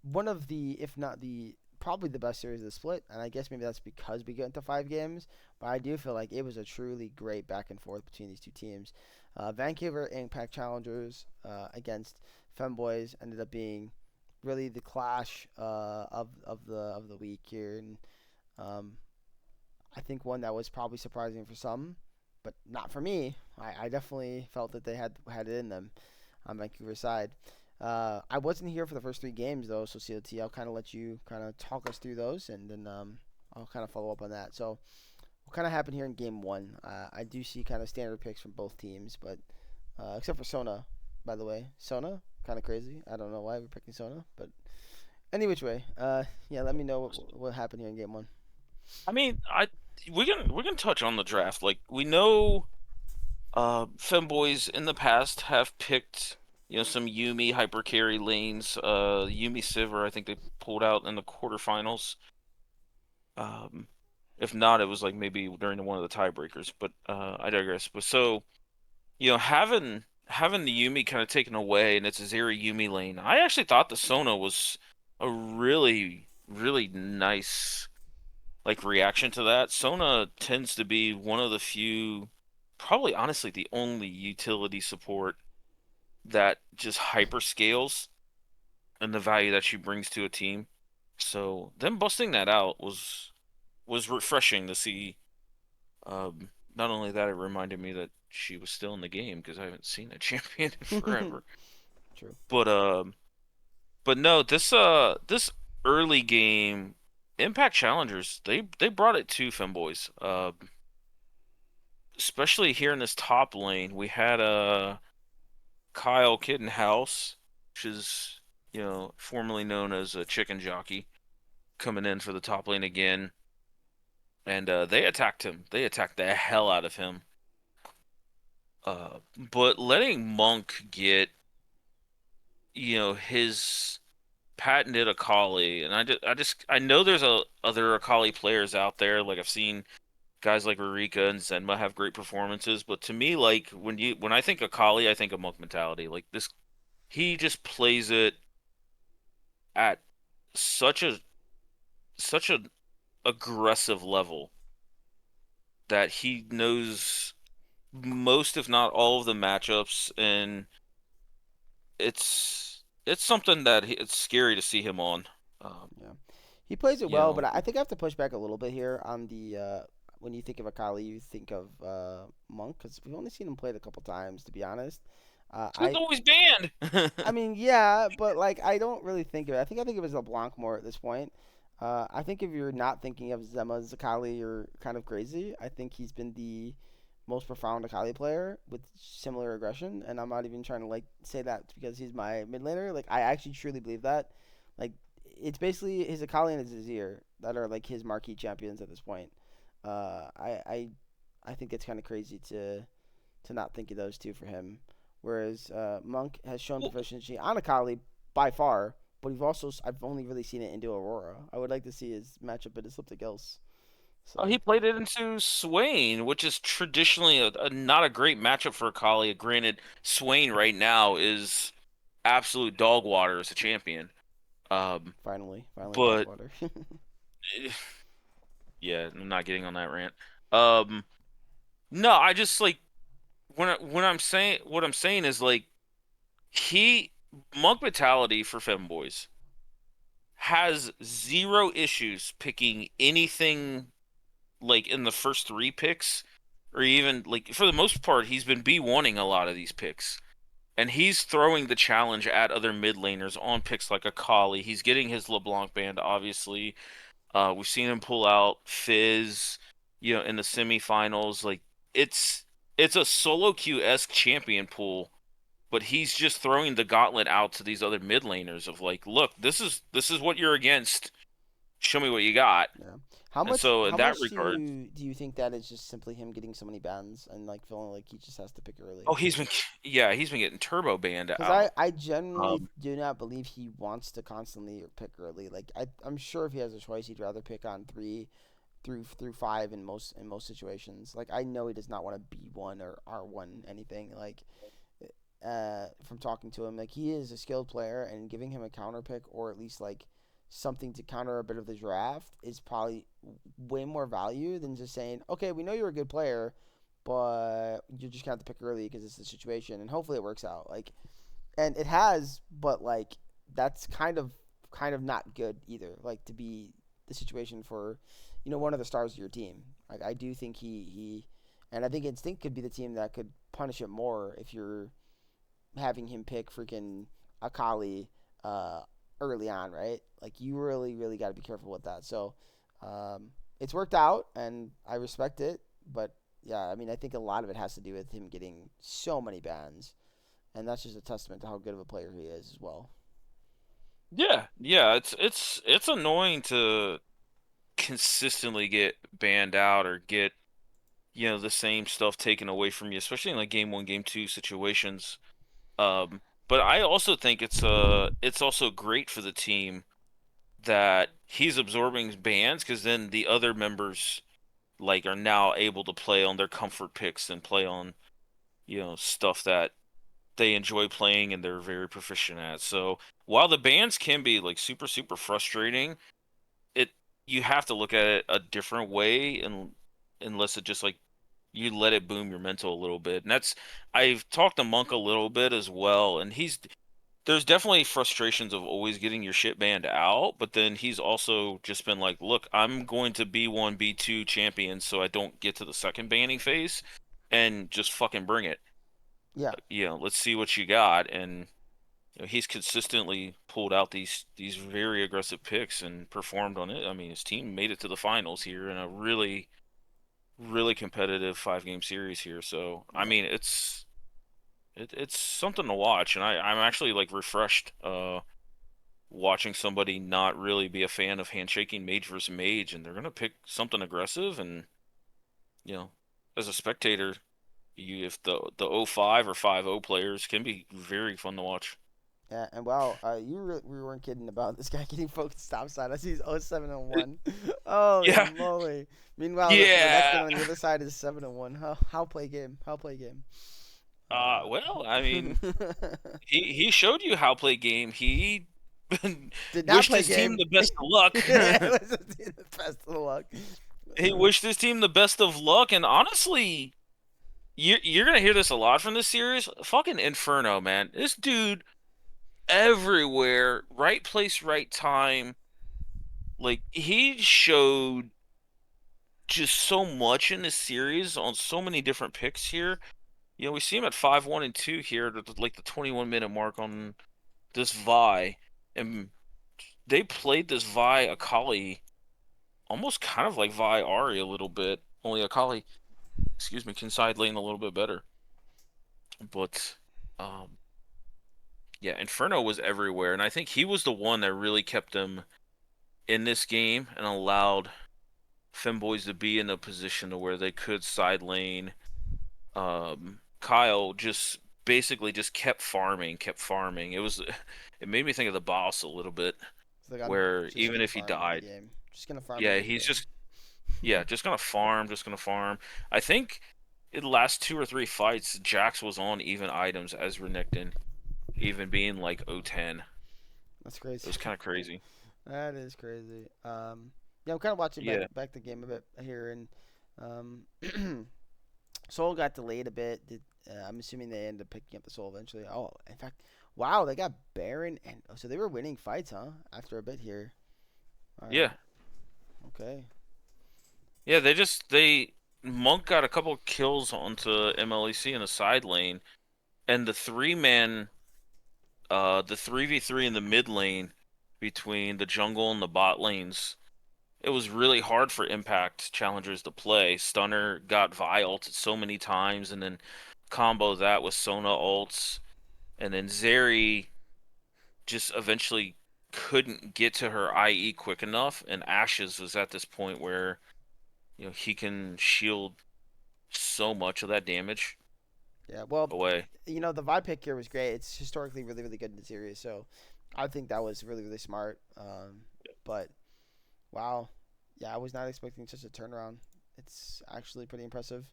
one of the, if not the, probably the best series of the split. And I guess maybe that's because we get into 5 games. But I do feel like it was a truly great back and forth between these two teams. Vancouver Impact Challengers against Femboys ended up being really the clash of the week here, and um, I think one that was probably surprising for some, but not for me. I definitely felt that they had it in them on Vancouver's side. I wasn't here for the first 3 games though, so CLT, I'll kind of let you kind of talk us through those, and then I'll kind of follow up on that. So, what kind of happened here in game one? I do see kind of standard picks from both teams, but except for Sona, by the way, Sona kind of crazy. I don't know why we're picking Sona, but Any which way. Yeah. Let me know what happened here in game one. I mean, I we can touch on the draft. Like we know, femboys in the past have picked some Yumi hyper carry lanes. Yumi Sivir, I think they pulled out in the quarterfinals. Um, if not, it was like maybe during one of the tiebreakers. But I digress. But so having the Yumi kind of taken away and it's a zero Yumi lane, I actually thought the Sona was a really nice like reaction to that. Sona tends to be one of the few, probably honestly the only utility support that just hyper scales and the value that she brings to a team. So them busting that out was refreshing to see. Not only that, it reminded me that she was still in the game because I haven't seen a champion in forever. True. But but no, this early game Impact Challengers they brought it to Femboys. Especially here in this top lane, we had Kyle Kittenhouse, which is formerly known as a chicken jockey, coming in for the top lane again, and they attacked him. They attacked the hell out of him. But letting Monk get his patented Akali, and I know there's other Akali players out there. Like I've seen guys like Rurika and Zenma have great performances, but to me, like when I think Akali, I think of Monk mentality. Like this, he just plays it at such a such an aggressive level that he knows most, if not all, of the matchups, and it's something that it's scary to see him on. Um, Yeah. He plays it you well, know, but I think I have to push back a little bit here on the when you think of Akali, you think of Monk because we've only seen him play it a couple times, to be honest. Uh, he was I always banned. I mean, yeah, but like I don't really think of it. I think of it as a Blanc more at this point. I think if you're not thinking of Zema Zakali, you're kind of crazy. I think he's been the most profound Akali player with similar aggression, and I'm not even trying to like say that because he's my mid laner. Like I actually truly believe that. Like it's basically his Akali and his Azir that are like his marquee champions at this point. Uh, I I I think it's kind of crazy to not think of those two for him. Whereas Monk has shown Well, proficiency on Akali by far, but I've only really seen it into Aurora. I would like to see his matchup into something else. he So played it into Swain, which is traditionally not a great matchup for Akali. Granted, Swain right now is absolute dog water as a champion. Um, finally dog but water. yeah, I'm not getting on that rant. Um, no, I just like when I'm saying what I'm saying is like he Monk mentality for femboys has zero issues picking anything like in the first three picks, or even like for the most part, he's been B1ing a lot of these picks. And he's throwing the challenge at other mid laners on picks like Akali. He's getting his LeBlanc band, obviously. We've seen him pull out Fizz, in the semifinals. Like it's it's a solo queue-esque champion pool, but he's just throwing the gauntlet out to these other mid laners of like, look, this is what you're against. Show me what you got. Yeah. And so in How that much regard, do you think that is just simply him getting so many bans and like feeling like he just has to pick early? oh, he's been getting turbo banned Because out. I genuinely Um, do not believe he wants to constantly pick early. Like I'm sure if he has a choice, he'd rather pick on three through five in most situations. Like I know he does not want to B1 or R1 anything. Like from talking to him, like he is a skilled player, and giving him a counter pick or at least like something to counter a bit of the draft is probably way more value than just saying, okay, we know you're a good player, but you're just gonna have to pick early because it's the situation, and hopefully it works out. Like, and it has, but like that's kind of not good either. Like to be the situation for, one of the stars of your team. Like I do think and I think Instinct could be the team that could punish it more if you're having him pick freaking Akali uh, early on, right? Like you really got to be careful with that. So um, it's worked out, and I respect it. But yeah, I mean, I think a lot of it has to do with him getting so many bans, and that's just a testament to how good of a player he is as well. Yeah, yeah, it's annoying to consistently get banned out or get, the same stuff taken away from you, especially in like game one, game two situations. But I also think it's also great for the team that he's absorbing bans because then the other members like are now able to play on their comfort picks and play on, stuff that they enjoy playing and they're very proficient at. So while the bans can be like super, super frustrating, it you have to look at it a different way and unless it just like you let it boom your mental a little bit. And that's I've talked to Monk a little bit as well, and there's definitely frustrations of always getting your shit banned out, but then he's also just been like, look, I'm going to B1, B2 champion so I don't get to the second banning phase and just fucking bring it. Yeah, Let's see what you got. And he's consistently pulled out these very aggressive picks and performed on it. I mean, his team made it to the finals here in a really, really competitive 5 game series here. So, I yeah, mean, it's something to watch, and I'm actually like refreshed watching somebody not really be a fan of handshaking mage versus mage, and they're gonna pick something aggressive, and you know, as a spectator, if the 05 or 5-0 players can be very fun to watch. yeah. And wow, we weren't kidding about this guy getting focused topside. I see he's 0-7-1. Holy Yeah, moly! Meanwhile, the next thing yeah. on the other side is 7-1. How play game? How play game? Well, I mean, Uh, he showed you how play game. He did not wished play his team game. the best of luck. It was the best of luck. He wished his team the best of luck, and honestly, you're gonna hear this a lot from this series. Fucking Inferno, man. This dude everywhere, right place, right time. Like he showed just so much in this series on so many different picks here. We see him at 5-1 and 2 here at like the 21-minute mark on this Vi, and they played this Vi Akali almost kind of like Vi Ari a little bit. Only Akali, excuse me, can side lane a little bit better. But um, yeah, Inferno was everywhere, and I think he was the one that really kept them in this game and allowed Femboys to be in a position to where they could side lane. Kyle just basically just kept farming, kept farming. It made me think of the boss a little bit, It's like I'm where just even gonna if he farm mid died, game. Just gonna farm yeah, mid he's game. just yeah, just gonna farm, just gonna farm. I think in the last 2 or 3 fights, Jax was on even items as Renekton, even being like 010. That's It crazy. was kind of crazy. That is crazy. Yeah, I'm kind of watching back Yeah, back the game a bit here, and Soul got delayed a bit. I'm assuming they ended up picking up the Soul eventually. Oh, in fact, wow, they got Baron, and so they were winning fights, huh? After a bit here. All yeah, right, okay. yeah. They Monk got a couple kills onto MLEC in the side lane, and the 3v3 in the mid lane between the jungle and the bot lanes. It was really hard for Impact challengers to play. Stunner got Vi ulted so many times, and then combo that with Sona ults, and then Zeri just eventually couldn't get to her IE quick enough, and Ashes was at this point where, he can shield so much of that damage Yeah, well, away. the vibe pick here was great. It's historically really, really good in the series, so I think that was really, really smart. But wow, yeah, I was not expecting such a turnaround. It's actually pretty impressive.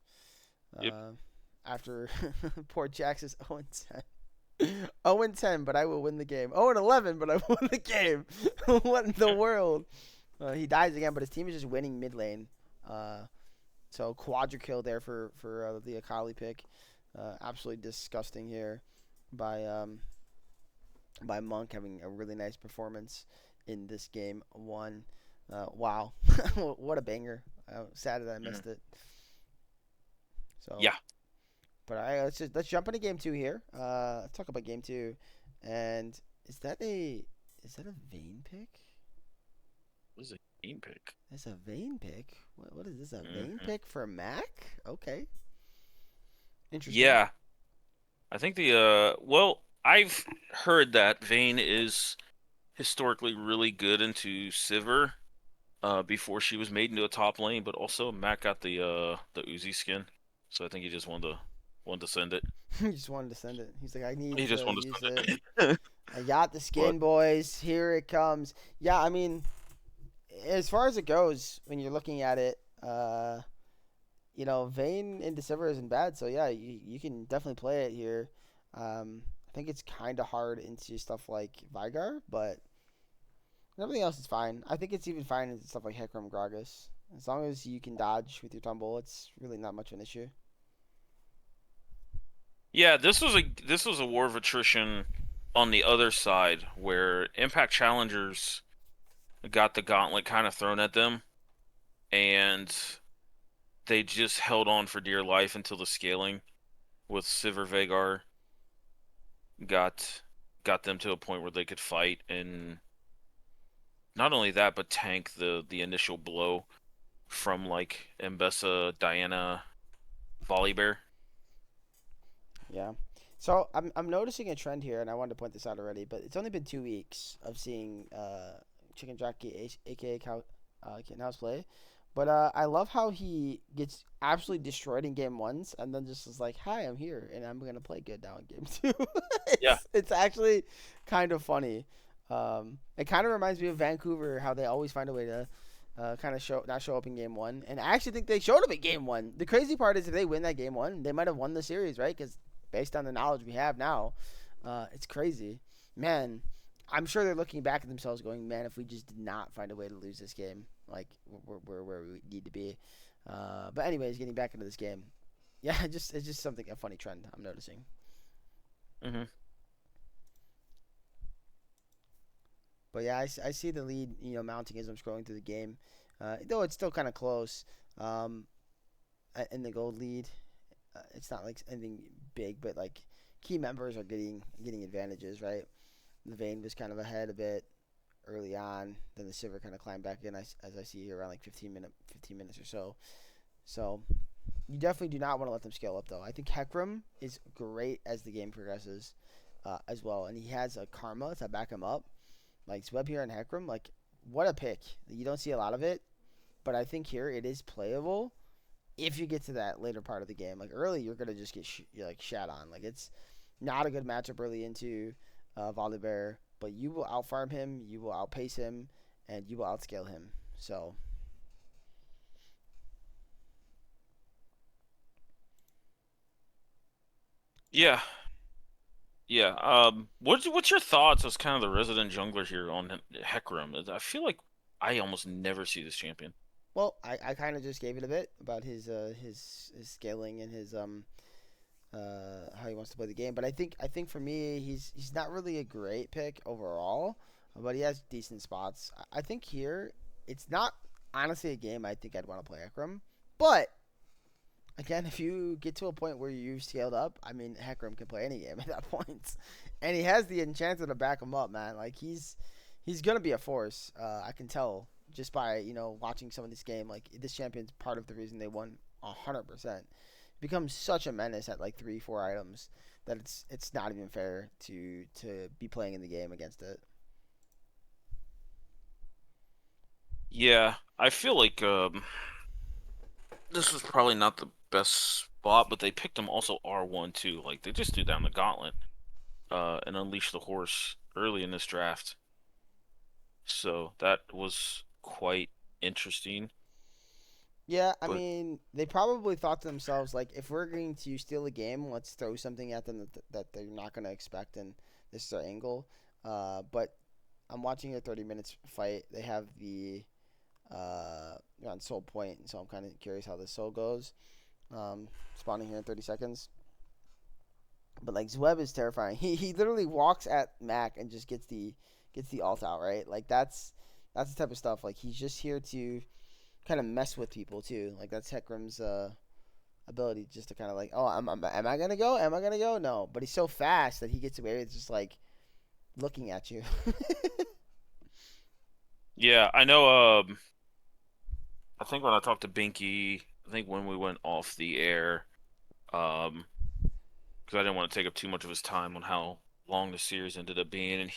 Yep. Uh, after poor Jax is 0-10. 0-10, but I will win the game. 0-11, but I will win the game. What in the world? He dies again, but his team is just winning mid lane. Uh, so quadra kill there for the Akali pick. Absolutely disgusting here by Monk having a really nice performance in this game one. Wow, what a banger! Sad that I Mhm. missed it. So, Yeah. but let's jump into game two here. Let's talk about game two, and is that a is that a Vayne pick? This is a game pick. That's a Vayne pick. What is this? A Vayne Hmm. pick for Mac? Okay, interesting. Yeah. I think I've heard that Vayne is historically really good into Sivir before she was made into a top lane, but also Matt got the Uzi skin, so I think he just wanted to send it. He just wanted to send it. He's like, I need He just to wanted use to it. send it. I got the But skin, boys. Here it comes. Yeah, I mean, as far as it goes, when you're looking at it, Vayne in December isn't bad. So yeah, you can definitely play it here. I think it's kind of hard into stuff like Vigar, but everything else is fine. I think it's even fine in stuff like Hecarim Gragas. As long as you can dodge with your tumble, it's really not much of an issue. yeah, this was a war of attrition on the other side where Impact Challengers got the gauntlet kind of thrown at them, and they just held on for dear life until the scaling with Sivir Vegar got got them to a point where they could fight, and not only that, but tank the initial blow from like Mbessa, Diana, Volibear. Yeah. So I'm noticing a trend here, and I wanted to point this out already, but it's only been 2 weeks of seeing Chicken Jockey, aka Kittenhouse play. But I love how he gets absolutely destroyed in game ones, and then just is like, "Hi, I'm here, and I'm gonna play good now in game two." Yeah, It's actually kind of funny. It kind of reminds me of Vancouver, how they always find a way to kind of not show up in game one. And I actually think they showed up in game one. The crazy part is if they win that game one, they might have won the series, right? Because based on the knowledge we have now, it's crazy. Man, I'm sure they're looking back at themselves going, man, if we just did not find a way to lose this game, like we're where we need to be. But anyways, getting back into this game, yeah, it's just something a funny trend I'm noticing. hmm But yeah, I see the lead, mounting as I'm scrolling through the game. Though it's still kind of close. Um, in the gold lead, it's not like anything big, but like key members are getting advantages, right? The Vayne was kind of ahead a bit early on. Then the Sivir kind of climbed back in, as I see here, around like 15 minutes or so. So you definitely do not want to let them scale up, though. I think Hecarim is great as the game progresses, as well, and he has a Karma to back him up. Like Zweb here and Hecarim, like what a pick. You don't see a lot of it, but I think here it is playable if you get to that later part of the game. Like early, you're gonna just get like shat on. Like it's not a good matchup early into Volibear, but you will outfarm him, you will outpace him, and you will outscale him. So yeah, yeah. What's your thoughts as kind of the resident jungler here on Hecarim? I feel like I almost never see this champion. well, I kind of just gave it a bit about his scaling and his how he wants to play the game. But I think for me, he's not really a great pick overall, but he has decent spots. I think here it's not honestly a game I think I'd want to play Ekram, but again, if you get to a point where you've scaled up, I mean, Hecarim can play any game at that point, and he has the enchanter to back him up, man. Like he's gonna be a force. I can tell just by watching some of this game. Like this champion's part of the reason they won 100%. Becomes such a menace at like 3 4 items that it's not even fair to be playing in the game against it. Yeah, I feel like this was probably not the best spot, but they picked him also R1 too. Like they just threw down the gauntlet and unleashed the horse early in this draft. So that was quite interesting. Yeah, I But mean, they probably thought to themselves like, if we're going to steal a game, let's throw something at them that they're not going to expect, and this is our angle. But I'm watching a 30 minutes fight. They have they're on soul point, so I'm kind of curious how this soul goes. Spawning here in 30 seconds. But like Zweb is terrifying. He literally walks at Mac and just gets the ult out, right? Like that's the type of stuff. Like he's just here to kind of mess with people too. Like that's Hecarim's ability just to kind of like, oh, am I gonna go? Am I gonna go? No, but he's so fast that he gets away with just like looking at you. yeah, I know. I think when I talked to Binky, I think when we went off the air, because I didn't want to take up too much of his time on how long the series ended up being, and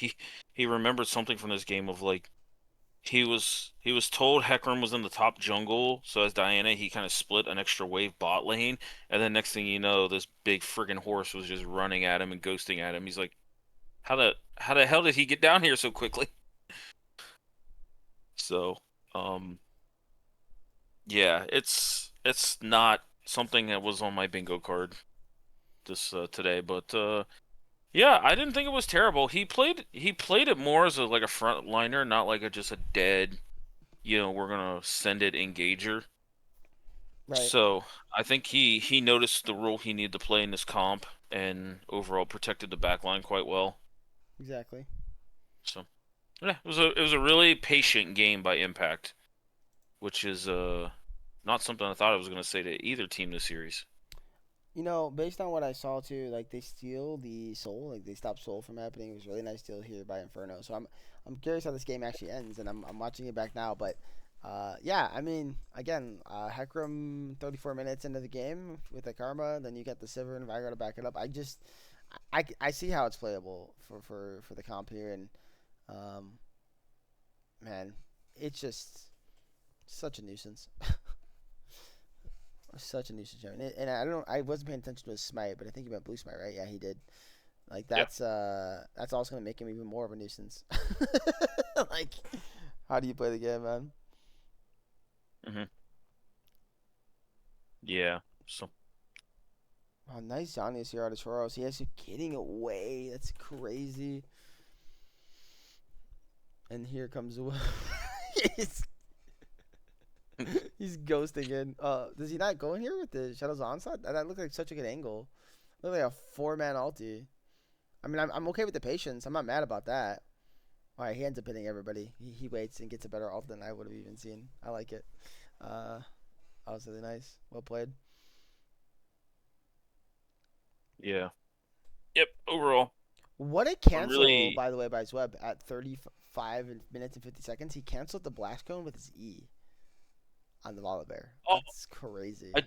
he remembered something from this game of like he was told Hecarim was in the top jungle, so as Diana he kind of split an extra wave bot lane, and then next thing you know, this big friggin' horse was just running at him and ghosting at him. He's like, how the hell did he get down here so quickly? So, um, yeah, it's not something that was on my bingo card this today, but yeah, I didn't think it was terrible. He played it more as a like a frontliner, not like a just a dead, we're gonna send it engager. Right. So I think he noticed the role he needed to play in this comp and overall protected the backline quite well. Exactly. So yeah, it was a really patient game by Impact, which is not something I thought I was gonna say to either team this series. Based on what I saw too, like they steal the soul, like they stop soul from happening. It was a really nice steal here by Inferno. So I'm curious how this game actually ends, and I'm watching it back now. But yeah, I mean, again, Hecarim 34 minutes into the game with the karma, then you get the Sivir and Vigar to back it up. I see how it's playable for the comp here, and um, man, it's just such a nuisance. Such a nuisance, and I wasn't paying attention to his smite, but I think he meant blue smite, right? Yeah, he did. Like Yeah. that's also gonna make him even more of a nuisance. Like, how do you play the game, man? hmm Yeah. So Oh, nice Giannis here out of Toros. He has you getting away. That's crazy. And here comes the he's, he's ghosting in. Does he not go in here with the Shadows onside? That looked like such a good angle. Looked like a 4-man ulti. I mean, I'm okay with the patience. I'm not mad about that. All right, he ends up hitting everybody. He waits and gets a better ult than I would have even seen. I like it. Uh, that was really nice. Well played. yeah. Yep. Overall, What a I'm cancel, really. by the way, by Zweb at 35 minutes and 50 seconds. He canceled the blast cone with his E on the Volibear. Oh, That's crazy. I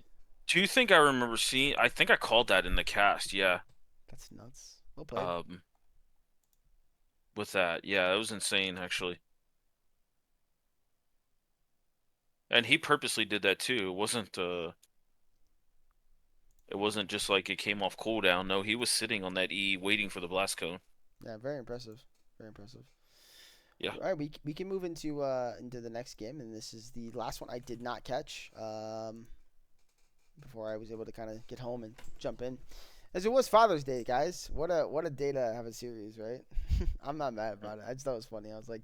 do think I remember seeing. I think I called that in the cast. Yeah. That's nuts. Well played. Um, with that, yeah, it was insane actually. And he purposely did that too. It wasn't just like it came off cooldown. No, he was sitting on that E waiting for the blast cone. Yeah, very impressive. Very impressive. Yeah. All right, we can move into the next game, and this is the last one I did not catch. Before I was able to kind of get home and jump in. As it was Father's Day, guys. What a day to have a series, right? I'm not mad about it. I just thought it was funny. I was like,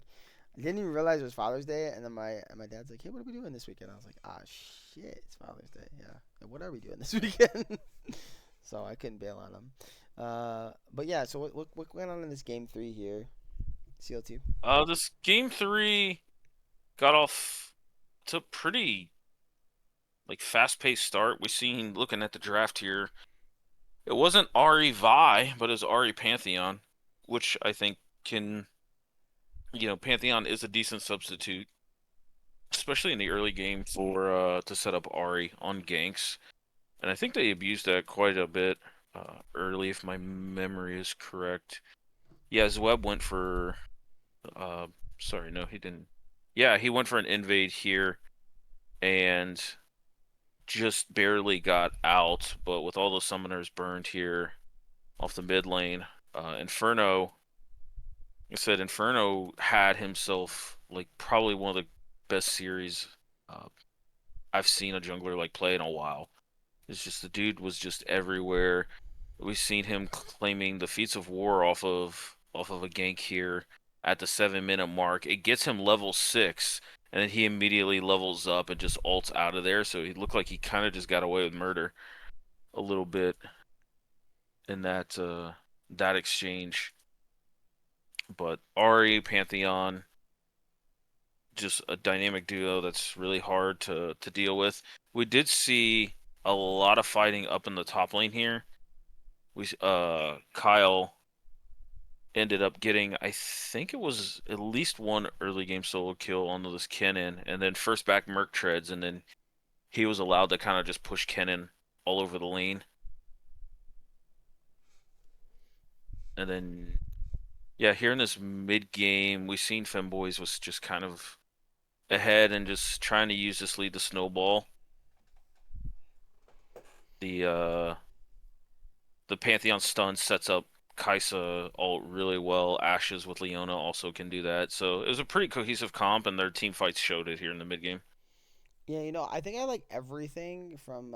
I didn't even realize it was Father's Day, and then my dad's like, "Hey, what are we doing this weekend?" I was like, "Ah, shit, it's Father's Day. Yeah, what are we doing this weekend?" So I couldn't bail on him. But yeah. So what went on in this game three here? CLT. This game three got off to a pretty like fast-paced start. We seen looking at the draft here. It wasn't Ari Vi, but it was Ari Pantheon, which I think can, Pantheon is a decent substitute, especially in the early game for to set up Ari on ganks. And I think they abused that quite a bit early, if my memory is correct. Yeah, Zweb went for uh sorry, no, he didn't. Yeah, he went for an invade here and just barely got out, but with all the summoners burned here off the mid lane, Inferno, I said Inferno had himself like probably one of the best series uh, I've seen a jungler like play in a while. It's just the dude was just everywhere. We've seen him claiming the feats of war off of a gank here at the 7 minute mark. It gets him level 6, and then he immediately levels up and just ults out of there. So he looked like he kind of just got away with murder a little bit in that exchange. But Ari Pantheon, just a dynamic duo that's really hard to deal with. We did see a lot of fighting up in the top lane here. Kyle ended up getting, I think it was at least one early game solo kill on this Kennen, and then first back Merc treads, and then he was allowed to kind of just push Kennen all over the lane. And then yeah, here in this mid game, we seen Femboys was just kind of ahead and just trying to use this lead to snowball. The uh the Pantheon stun sets up Kaisa ult really well. Ashes with Leona also can do that. So it was a pretty cohesive comp, and their team fights showed it here in the mid game. Yeah, I think I like everything from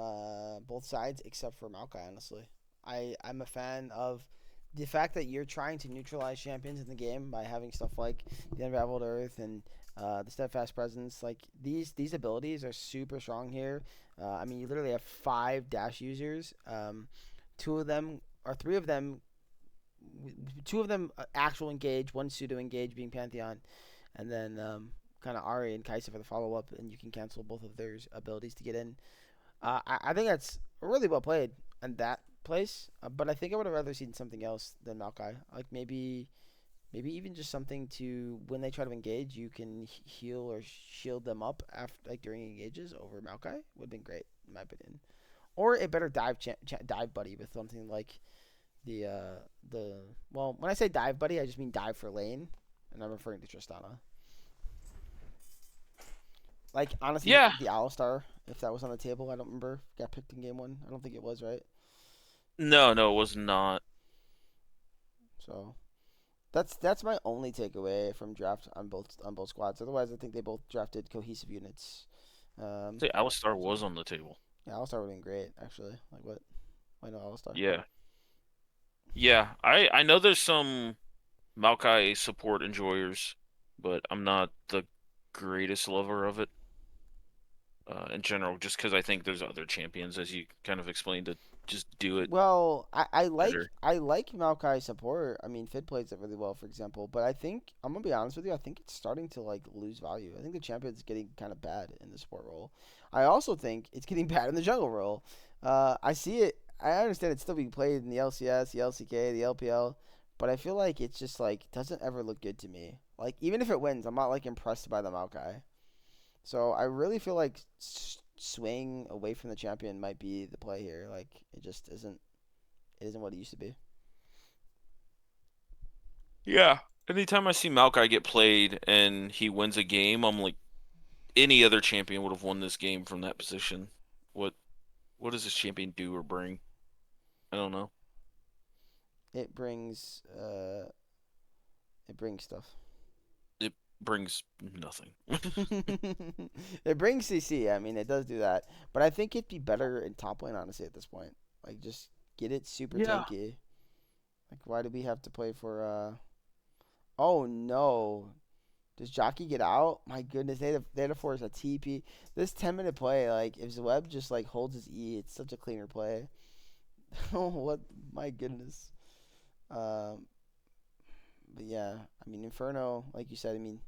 both sides except for Maokai. Honestly, I'm a fan of the fact that you're trying to neutralize champions in the game by having stuff like the Unraveled Earth and the Steadfast Presence. Like these abilities are super strong here. I mean, you literally have five dash users. Two of them or three of them, two of them actual engage, one pseudo engage being Pantheon, and then kind of Ari and Kaisa for the follow up, and you can cancel both of their abilities to get in. I think that's really well played in that place, but I think I would have rather seen something else than Maokai. Like maybe even just something to when they try to engage, you can heal or shield them up after like during engages over Maokai would have been great in my opinion. Or a better dive buddy with something like the uh the well when I say dive buddy I just mean dive for lane, and I'm referring to Tristana. Like honestly, Yeah. the Alistar, if that was on the table, I don't remember. Got picked in game one. I don't think it was right. No, no, it was not. So that's my only takeaway from draft on both squads. Otherwise, I think they both drafted cohesive units. Um, See, Alistar was so on the table. yeah, Alistar would have been great actually. Like what? Why no Alistar? Yeah. Yeah. I know there's some Maokai support enjoyers, but I'm not the greatest lover of it in general, just because I think there's other champions, as you kind of explained, that just do it Well, better. I like Maokai support. I mean, Fid plays it really well, for example. But I think I'm gonna be honest with you. I think it's starting to like lose value. I think the champion's getting kind of bad in the support role. I also think it's getting bad in the jungle role. I see it. I understand it's still being played in the LCS, the LCK, the LPL, but I feel like it's just like doesn't ever look good to me. Like even if it wins, I'm not like impressed by the Maokai. So I really feel like swaying away from the champion might be the play here. Like it just isn't it isn't what it used to be. Yeah. Anytime I see Maokai get played and he wins a game, I'm like, any other champion would have won this game from that position. What what does this champion do or bring? I don't know. It brings it brings stuff. It brings nothing. It brings CC. I mean, it does do that, but I think it'd be better in top lane honestly at this point. Like just get it super Yeah. tanky. Like why do we have to play for Oh no. Does Jockey get out? My goodness, they had to force a TP. This 10-minute play, like if Zweb just like holds his E, it's such a cleaner play. Oh, what? My goodness. Um, but yeah, I mean Inferno, like you said, I mean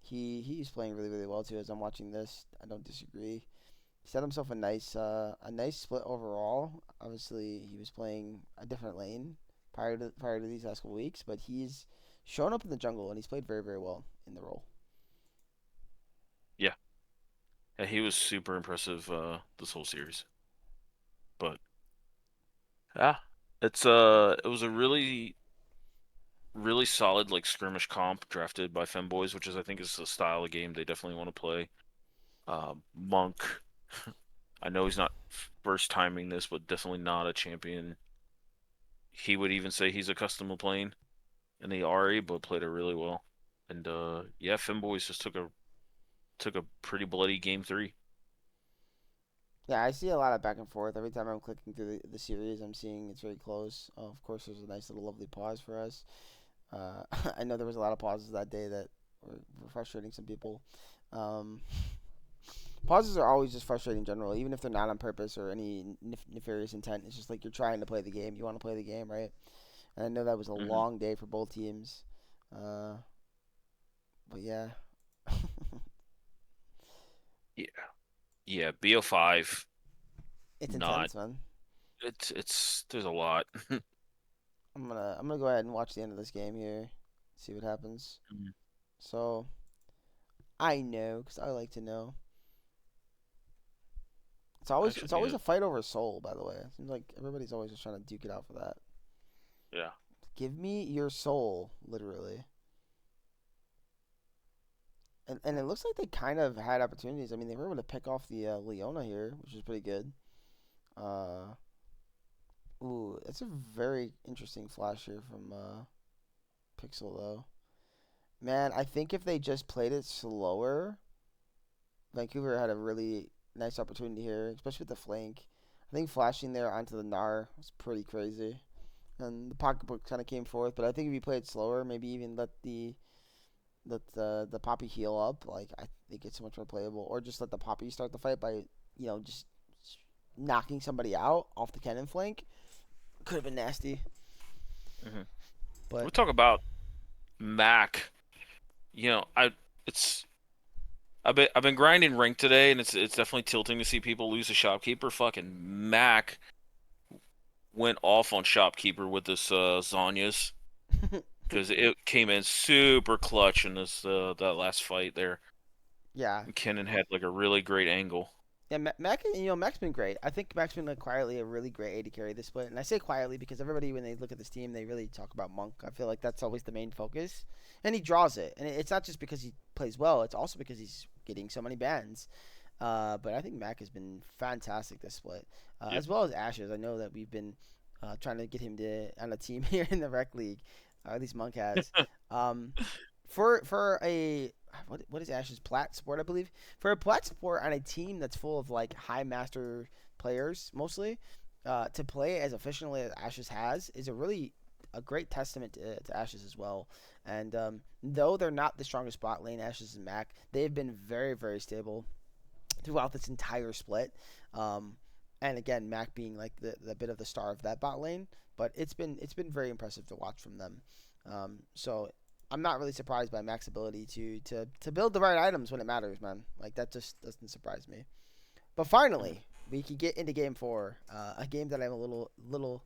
he's playing really well too. As I'm watching this, I don't disagree. He set himself a nice split overall. Obviously, he was playing a different lane prior to these last couple weeks, but he's shown up in the jungle and he's played very well in the role. Yeah. Yeah, he was super impressive this whole series. But yeah, it was a really solid like skirmish comp drafted by Femboys, which is I think is the style of game they definitely want to play. Monk, I know he's not first timing this, but definitely not a champion. He would even say he's accustomed to playing in the Ari, but played it really well. And yeah, Femboys just took a pretty bloody game three. Yeah, I see a lot of back and forth. Every time I'm clicking through the series, I'm seeing it's very close. Of course, there's a nice little lovely pause for us. Uh, I know there was a lot of pauses that day that were frustrating some people. Um, pauses are always just frustrating in general, even if they're not on purpose or any nefarious intent. It's just like you're trying to play the game. You want to play the game, right? And I know that was a Hmm. long day for both teams. Uh, but yeah, Yeah, yeah. BO5, it's not. intense, man. It's there's a lot. I'm gonna go ahead and watch the end of this game here, see what happens. Mhm. So I know, cause I like to know. It's Actually, always yeah, a fight over soul. By the way, it seems like everybody's always just trying to duke it out for that. yeah. Give me your soul, literally. And it looks like they kind of had opportunities. I mean, they were able to pick off the Leona here, which is pretty good. Uh, ooh, it's a very interesting flash here from Pixel, though. Man, I think if they just played it slower, Vancouver had a really nice opportunity here, especially with the flank. I think flashing there onto the Nar was pretty crazy. And the pocketbook kind of came forth, but I think if you played slower, maybe even let the Poppy heal up, like I think it's so much more playable. Or just let the Poppy start the fight by just knocking somebody out off the cannon flank. Could have been nasty, Hmm. but We talk about Mac. I it's I've been grinding rank today, and it's definitely tilting to see people lose a shopkeeper. Fucking Mac went off on shopkeeper with this Zhonya's because it came in super clutch in this that last fight there. yeah, McKinnon had like a really great angle. yeah. Mac, Mac's been great. I think Mac's been like quietly a really great AD carry this split, and I say quietly because everybody when they look at this team, they really talk about Monk. I feel like that's always the main focus, and he draws it. And it's not just because he plays well; it's also because he's getting so many bans. But I think Mac has been fantastic this split, Yep. as well as Ashes. I know that we've been trying to get him to on a team here in the rec league, or at least Monk has. Um, for a what is Ash's plat support, I believe. For a plat support on a team that's full of like high master players mostly, to play as efficiently as Ashes has is a great testament to Ashes as well. And though they're not the strongest bot lane, Ashes and Mac, they've been very very stable throughout this entire split. Um, and again, Mac being like the bit of the star of that bot lane, but it's been very impressive to watch from them. So I'm not really surprised by Mac's ability to build the right items when it matters, man. Like that just doesn't surprise me. But Mhm. finally, we can get into game four, a game that I'm a little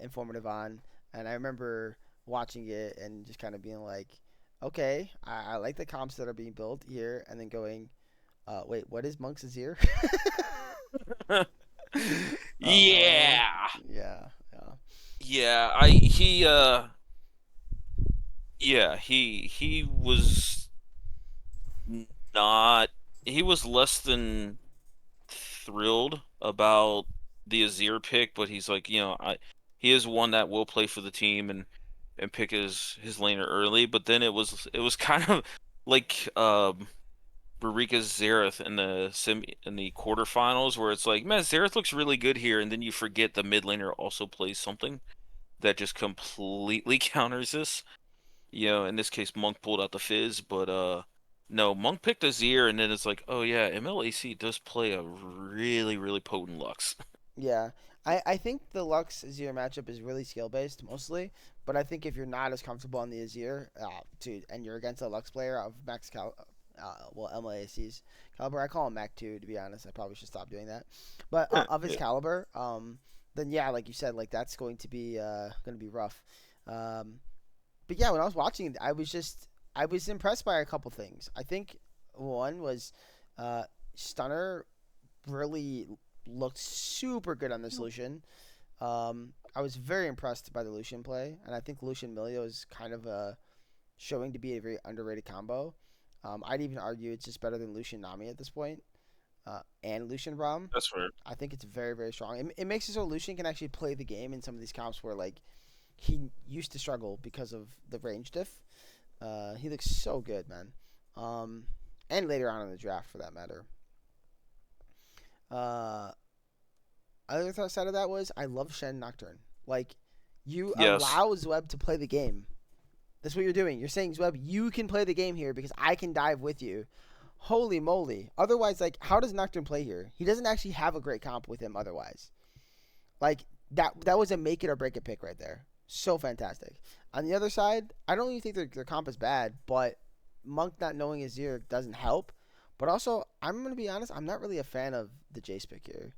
informative on, and I remember watching it and just kind of being like, okay, I like the comps that are being built here, and then going, wait, what is Monk's Azir? Uh, Yeah. yeah, yeah, Yeah, I he yeah, he was not he was less than thrilled about the Azir pick, but he's like, he is one that will play for the team and pick his laner early, but then it was kind of like Barika's Xerath in the quarterfinals where it's like, man, Xerath looks really good here, and then you forget the mid laner also plays something that just completely counters this. In this case, Monk pulled out the Fizz, but no, Monk picked Azir, and then it's like, oh yeah, MLAC does play a really, really potent Lux. yeah. I think the Lux Azir matchup is really skill based mostly, but I think if you're not as comfortable on the Azir, and you're against a Lux player of MLAC's caliber, I call him Mac 2 to be honest. I probably should stop doing that, but of his Yeah. caliber, then yeah, like you said, like that's going to be rough. Um, but yeah, when I was watching, I was impressed by a couple things. I think one was uh, Stunner really looked super good on this Lucian. I was very impressed by the Lucian play, and I think Lucian Milio is kind of showing to be a very underrated combo. I'd even argue it's just better than Lucian Nami at this point, and Lucian Rom. That's fair. I think it's very very strong. It makes it so Lucian can actually play the game in some of these comps where like he used to struggle because of the range diff. He looks so good, man. Um, and later on in the draft, for that matter. Uh, other side of that was I love Shen Nocturne. Like, you Yes, allow Zweb to play the game. That's what you're doing. You're saying Zweb, you can play the game here because I can dive with you. Holy moly! Otherwise, like, how does Nocturne play here? He doesn't actually have a great comp with him. Otherwise, like that was a make it or break it pick right there. So fantastic. On the other side, I don't even think their comp is bad, but Monk not knowing his ear doesn't help. But also, I'm gonna be honest, I'm not really a fan of the Jace pick here.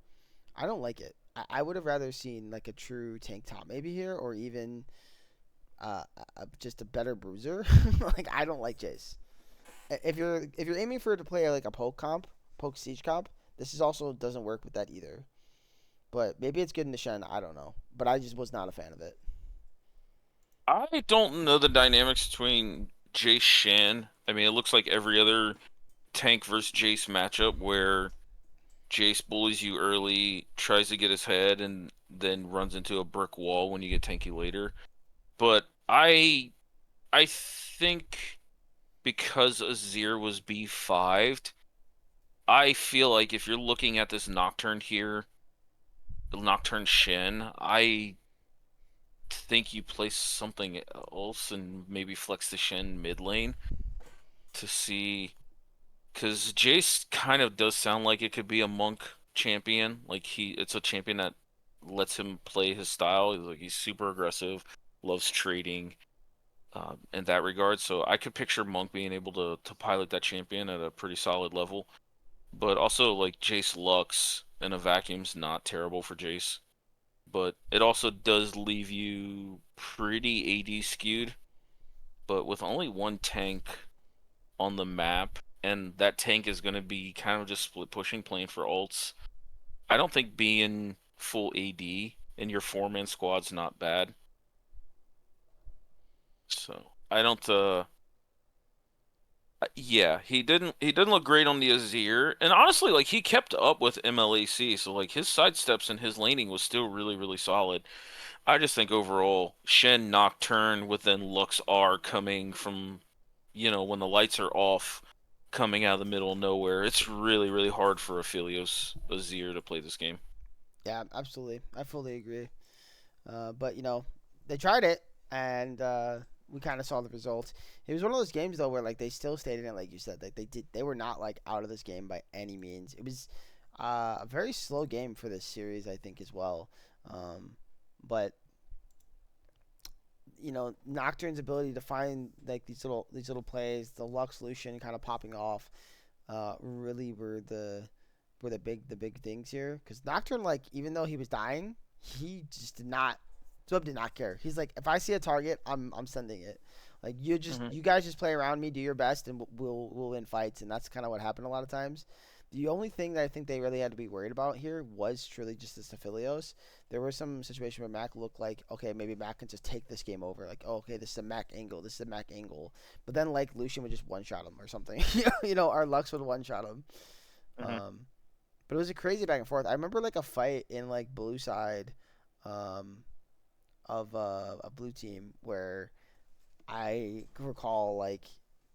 I don't like it. I would have rather seen like a true tank top maybe here, or even just a better bruiser. Like I don't like Jace. If you're aiming for to play like a poke siege comp, this is also doesn't work with that either. But maybe it's good in the Shen. I don't know. But I just was not a fan of it. I don't know the dynamics between Jace Shen. I mean, it looks like every other tank versus Jace matchup where Jace bullies you early, tries to get his head, and then runs into a brick wall when you get tanky later. But I think because Azir was B5'd, I feel like if you're looking at this Nocturne here, Nocturne Shen, I think you place something else and maybe flex the Shen mid lane to see, because Jace kind of does sound like it could be a monk champion. Like it's a champion that lets him play his style. He's super aggressive, loves trading, in that regard. So I could picture Monk being able to pilot that champion at a pretty solid level. But also like Jace Lux in a vacuum's not terrible for Jace. But it also does leave you pretty AD skewed. But with only one tank on the map, and that tank is going to be kind of just split pushing, playing for ults. I don't think being full AD in your four-man squad's not bad. So I don't. Yeah, he didn't look great on the Azir, and honestly, like he kept up with MLAC, so like his sidesteps and his laning was still really really solid. I just think overall, Shen Nocturne within Lux R coming from, when the lights are off, coming out of the middle of nowhere. It's really, really hard for Aphelios Azir to play this game. Yeah, absolutely. I fully agree. But they tried it, and we kind of saw the results. It was one of those games though where like they still stayed in it, like you said. Like they were not like out of this game by any means. It was a very slow game for this series, I think, as well. But Nocturne's ability to find like these little plays, the Lux Lucian kind of popping off, really were the big things here. Because Nocturne, like even though he was dying, he just did not. Zweb did not care. He's like, if I see a target, I'm sending it. Like Hmm. you guys just play around me, do your best, and we'll win fights. And that's kind of what happened a lot of times. The only thing that I think they really had to be worried about here was truly just this Aphelios. There were some situations where Mac looked like, okay, maybe Mac can just take this game over. Like, oh, okay, this is a Mac angle. This is a Mac angle. But then, like, Lucian would just one shot him or something. Our Lux would one shot him. Hmm. Um, but it was a crazy back and forth. I remember, like, a fight in, like, blue side um, of a blue team where I recall, like,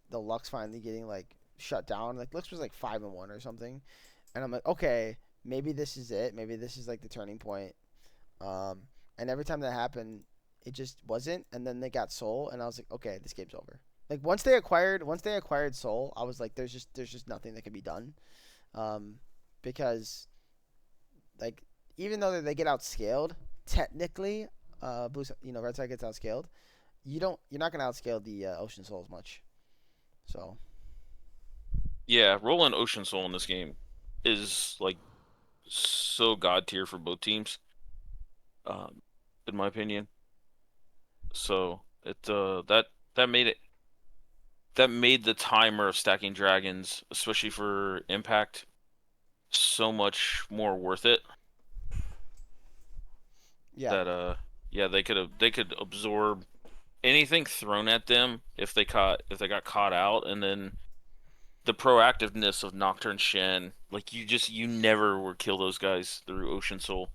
the Lux finally getting, like, shut down. Like, Lux was, like, 5-1 or something. And I'm like, okay, maybe this is it. Maybe this is, like, the turning point. Um, and every time that happened, it just wasn't. And then they got Soul, and I was like, okay, this game's over. Like once they acquired Soul, I was like, there's just nothing that can be done. Um, because like even though they get outscaled, technically, Red Side gets outscaled. You're not gonna outscale the Ocean Souls much. So Yeah, rolling Ocean Soul in this game is like so god tier for both teams, um, in my opinion. So that made the timer of stacking dragons, especially for impact, so much more worth it. yeah, That yeah, they could absorb anything thrown at them if they got caught out, and then the proactiveness of Nocturne Shen, like you never would kill those guys through Ocean Soul.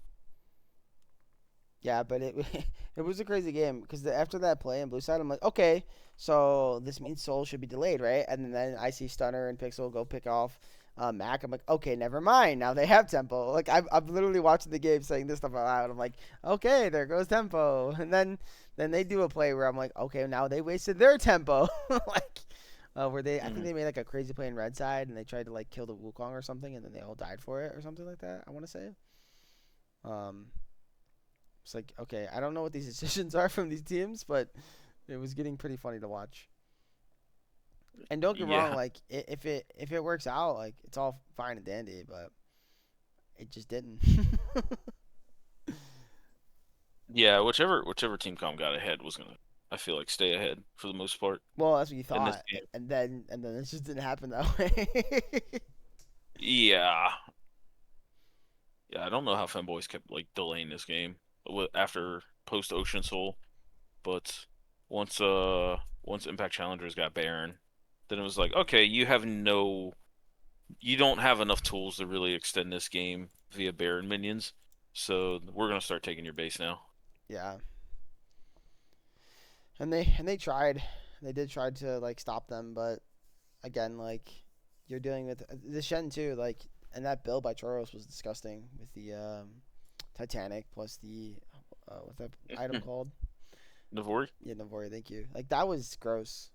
yeah, but it it was a crazy game because after that play in blue side, I'm like, okay, so this means Soul should be delayed, right? And then I see Stunner and Pixel go pick off Mac. I'm like, okay, never mind. Now they have tempo. Like I'm literally watching the game saying this stuff out loud. I'm like, okay, there goes tempo. And then they do a play where I'm like, okay, now they wasted their tempo. Like where I think Hmm. they made like a crazy play in red side and they tried to like kill the Wukong or something and then they all died for it or something like that. I want to say. Um, it's like, okay, I don't know what these decisions are from these teams, but it was getting pretty funny to watch. And don't get wrong, Yeah, like if it works out, like it's all fine and dandy, but it just didn't. yeah. Whichever team com got ahead was gonna, I feel like, stay ahead for the most part Well, that's what you in this thought, game. and then it just didn't happen that way. Yeah, yeah. I don't know how fanboys kept like delaying this game after post Ocean Soul, but. once Impact Challengers got Baron, then it was like, okay, you don't have enough tools to really extend this game via Baron minions. So we're gonna start taking your base now. Yeah, and they tried, they did try to like stop them, but again, like you're dealing with the Shen too, like, and that build by Choros was disgusting with the Titanic plus the what's that item called? Navori. Yeah, Navori. Thank you. Like that was gross.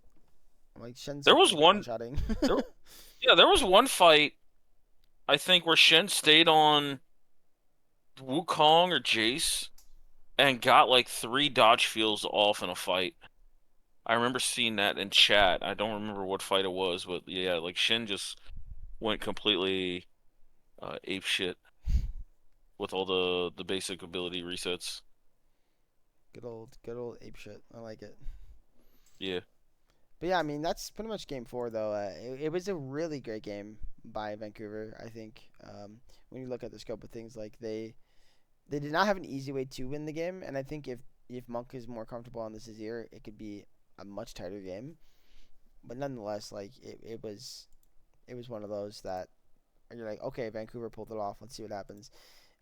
Like Shen's There was like one one shotting. there yeah, there was one fight I think where Shen stayed on Wukong or Jace and got like three dodge fields off in a fight. I remember seeing that in chat. I don't remember what fight it was, but yeah, like Shen just went completely ape shit with all the basic ability resets. Good old ape shit. I like it. Yeah. But yeah, I mean that's pretty much game four though. It was a really great game by Vancouver. I think when you look at the scope of things, like they did not have an easy way to win the game, and I think if Monk is more comfortable on this year, it could be a much tighter game. But nonetheless, like it was one of those that you're like, okay, Vancouver pulled it off. Let's see what happens.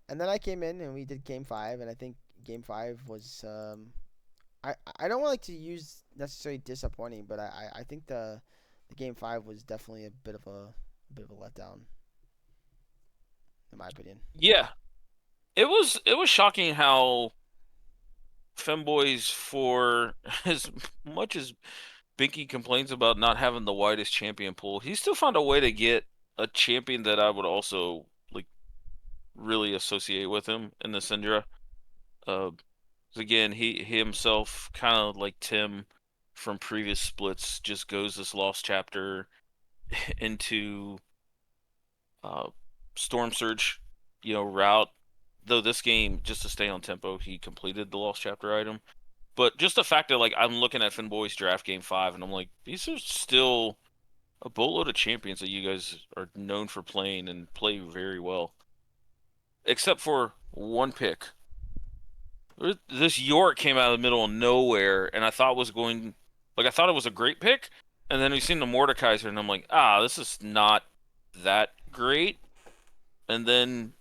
And then I came in and we did game five, and I think game five was I don't like to use necessarily disappointing, but I think the game five was definitely a bit of a letdown in my opinion. Yeah. It was shocking how Femboys, for as much as Binky complains about not having the widest champion pool, he still found a way to get a champion that I would also like really associate with him in the Syndra. Uh, again, he himself, kind of like Tim from previous splits, just goes this lost chapter into uh, Storm Surge, route. Though this game, just to stay on tempo, he completed the lost chapter item. But just the fact that like I'm looking at Finboy's draft game five, and I'm like, these are still a boatload of champions that you guys are known for playing and play very well, except for one pick. This York came out of the middle of nowhere, and I thought it was a great pick, and then we seen the Mordekaiser, and I'm like, this is not that great. And then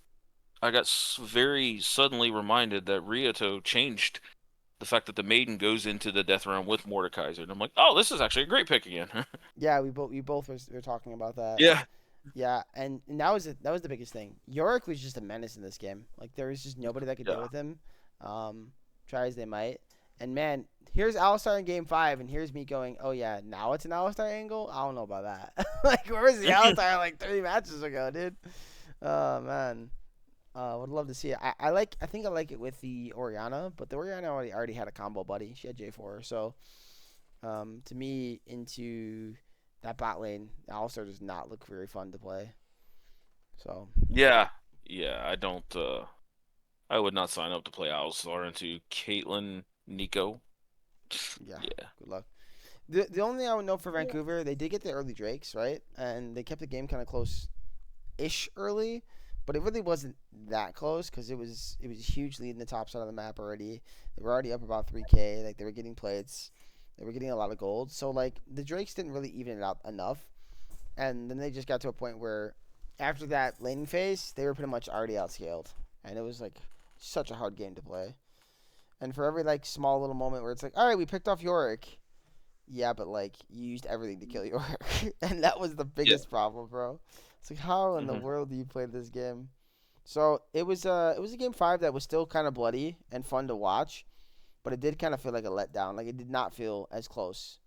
I got very suddenly reminded that Rioto changed the fact that the Maiden goes into the death round with Mordekaiser, and I'm like, this is actually a great pick again. Yeah, we both were talking about that. Yeah. Yeah, and that was the biggest thing. Yorick was just a menace in this game. Like there was just nobody that could deal Yeah. with him. Try as they might. And man, here's Alistar in game five, and here's me going, oh yeah, now it's an Alistar angle. I don't know about that. Like where was the Alistar like 3 matches ago, dude? Oh man, would love to see it. I think I like it with the Oriana, but the Oriana already had a combo buddy. She had J4, so to me into that bot lane, Alistar does not look very fun to play. So Yeah. Yeah, I would not sign up to play Owlstar into Caitlyn Nico. yeah, Yeah. good luck. The only thing I would know for Vancouver, they did get the early Drakes, right? And they kept the game kind of close ish early, but it really wasn't that close because it was a huge lead in the top side of the map already. They were already up about 3K. Like they were getting plates, they were getting a lot of gold. So like the Drakes didn't really even it out enough, and then they just got to a point where after that laning phase, they were pretty much already outscaled, and it was like such a hard game to play. And for every like small little moment where it's like, all right, we picked off Yorick. Yeah, but like you used everything to kill Yorick, and that was the Yeah. biggest problem, bro. It's like how in the hmm world do you play this game? So it was a game five that was still kind of bloody and fun to watch, but it did kind of feel like a letdown. Like it did not feel as close,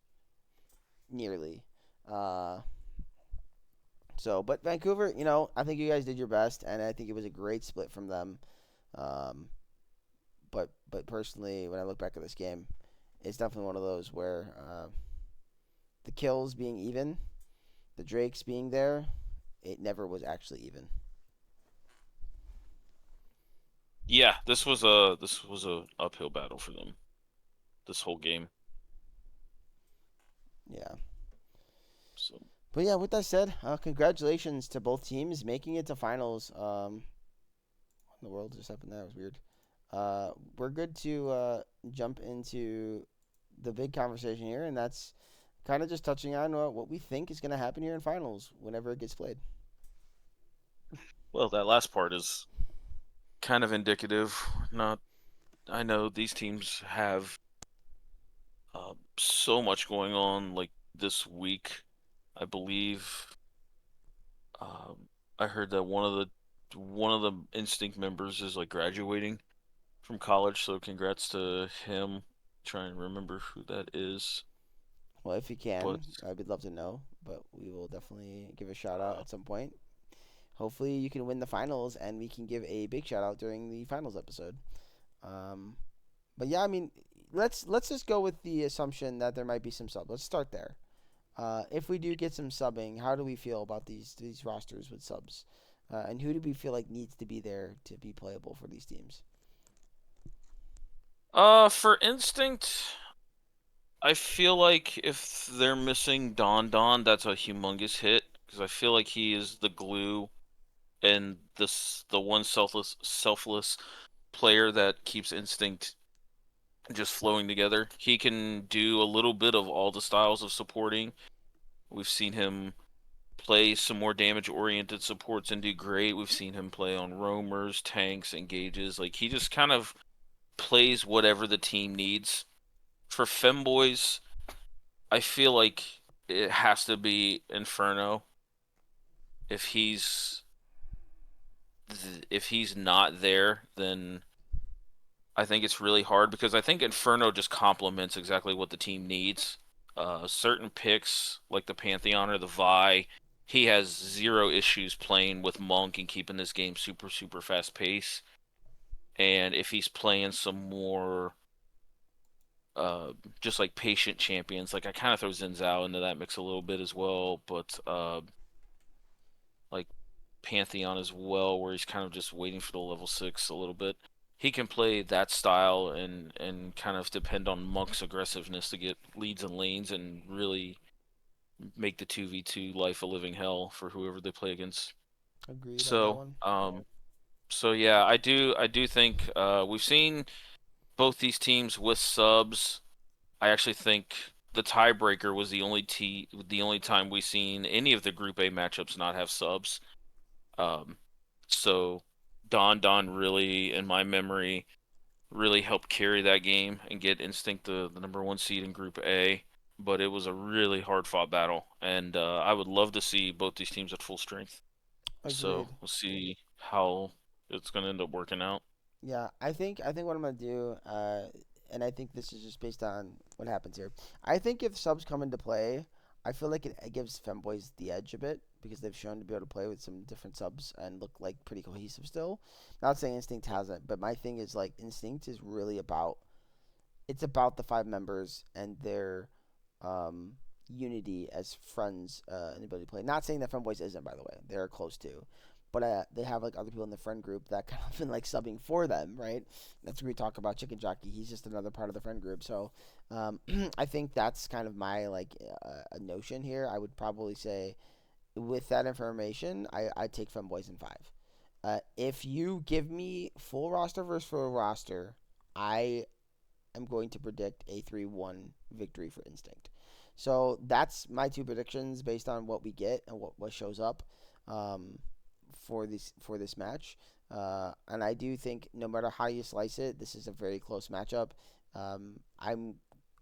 nearly. Uh, but Vancouver, I think you guys did your best, and I think it was a great split from them. Um, but personally, when I look back at this game, it's definitely one of those where the kills being even, the Drakes being there, it never was actually even. Yeah, this was a uphill battle for them this whole game. Yeah. So But yeah, with that said, congratulations to both teams making it to finals. What in the world just happened there? That was weird. We're good to jump into the big conversation here, and that's kind of just touching on what we think is going to happen here in finals whenever it gets played. Well, that last part is kind of indicative. Not, I know these teams have so much going on like this week. I believe I heard that one of the Instinct members is like graduating from college, so congrats to him. Try and remember who that is, Well, if you but can, I would love to know, but we will definitely give a shout out uh, at some point. Hopefully, you can win the finals, and we can give a big shout out during the finals episode. Um, but yeah, I mean, let's just go with the assumption that there might be some sub. Let's start there. If we do get some subbing, how do we feel about these rosters with subs? And who do we feel like needs to be there to be playable for these teams? for Instinct, I feel like if they're missing Don, that's a humongous hit because I feel like he is the glue and the one selfless player that keeps Instinct just flowing together. He can do a little bit of all the styles of supporting. We've seen him play some more damage-oriented supports and do great. We've seen him play on roamers, tanks, engages. Like he just kind of plays whatever the team needs. For Femboys, I feel like it has to be Inferno. If he's if he's not there, then I think it's really hard because I think Inferno just complements exactly what the team needs. Certain picks like the Pantheon or the Vi, he has zero issues playing with Monk and keeping this game super, super fast pace. And if he's playing some more uh, just like patient champions, like I kind of throw Xin Zhao into that mix a little bit as well, but like Pantheon as well, where he's kind of just waiting for the level 6 a little bit. He can play that style and kind of depend on Monk's aggressiveness to get leads and lanes and really make the 2v2 life a living hell for whoever they play against. Agreed on that So, one. so yeah, I do think we've seen both these teams with subs. I actually think the tiebreaker was the only time we seen any of the Group A matchups not have subs. Um, so Don really, in my memory, really helped carry that game and get Instinct the number one seed in Group A. But it was a really hard fought battle, and I would love to see both these teams at full strength. So Agreed. we'll see how it's going to end up working out. Yeah, I think what I'm gonna do, and I think this is just based on what happens here. I think if subs come into play, I feel like it gives Femboys the edge a bit because they've shown to be able to play with some different subs and look like pretty cohesive still. Not saying Instinct hasn't, but my thing is like Instinct is really about it's about the five members and their um, unity as friends and ability to play. Not saying that Femboys isn't, by the way, they're close to, but they have like other people in the friend group that kind of been like subbing for them, right? That's where we talk about Chicken Jockey. He's just another part of the friend group. So I think that's kind of my like a notion here. I would probably say with that information, I take Femboys in five. If you give me full roster versus full roster, I am going to predict a 3-1 victory for Instinct. So that's my two predictions based on what we get and what shows up um, for this match. And I do think no matter how you slice it, this is a very close matchup. I'm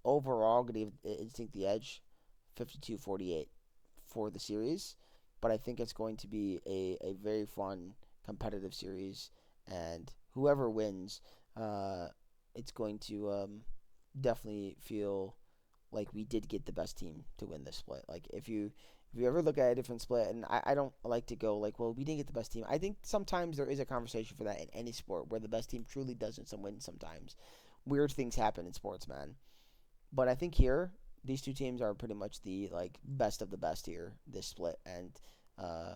overall going to give Instinct the edge 52-48 for the series, but I think it's going to be a very fun competitive series, and whoever wins, uh, it's going to definitely feel like we did get the best team to win this split. Like if you ever look at a different split, and I don't like to go like, well, we didn't get the best team. I think sometimes there is a conversation for that in any sport where the best team truly doesn't some win sometimes. Weird things happen in sports, man. But I think here these two teams are pretty much the like best of the best here this split, and uh,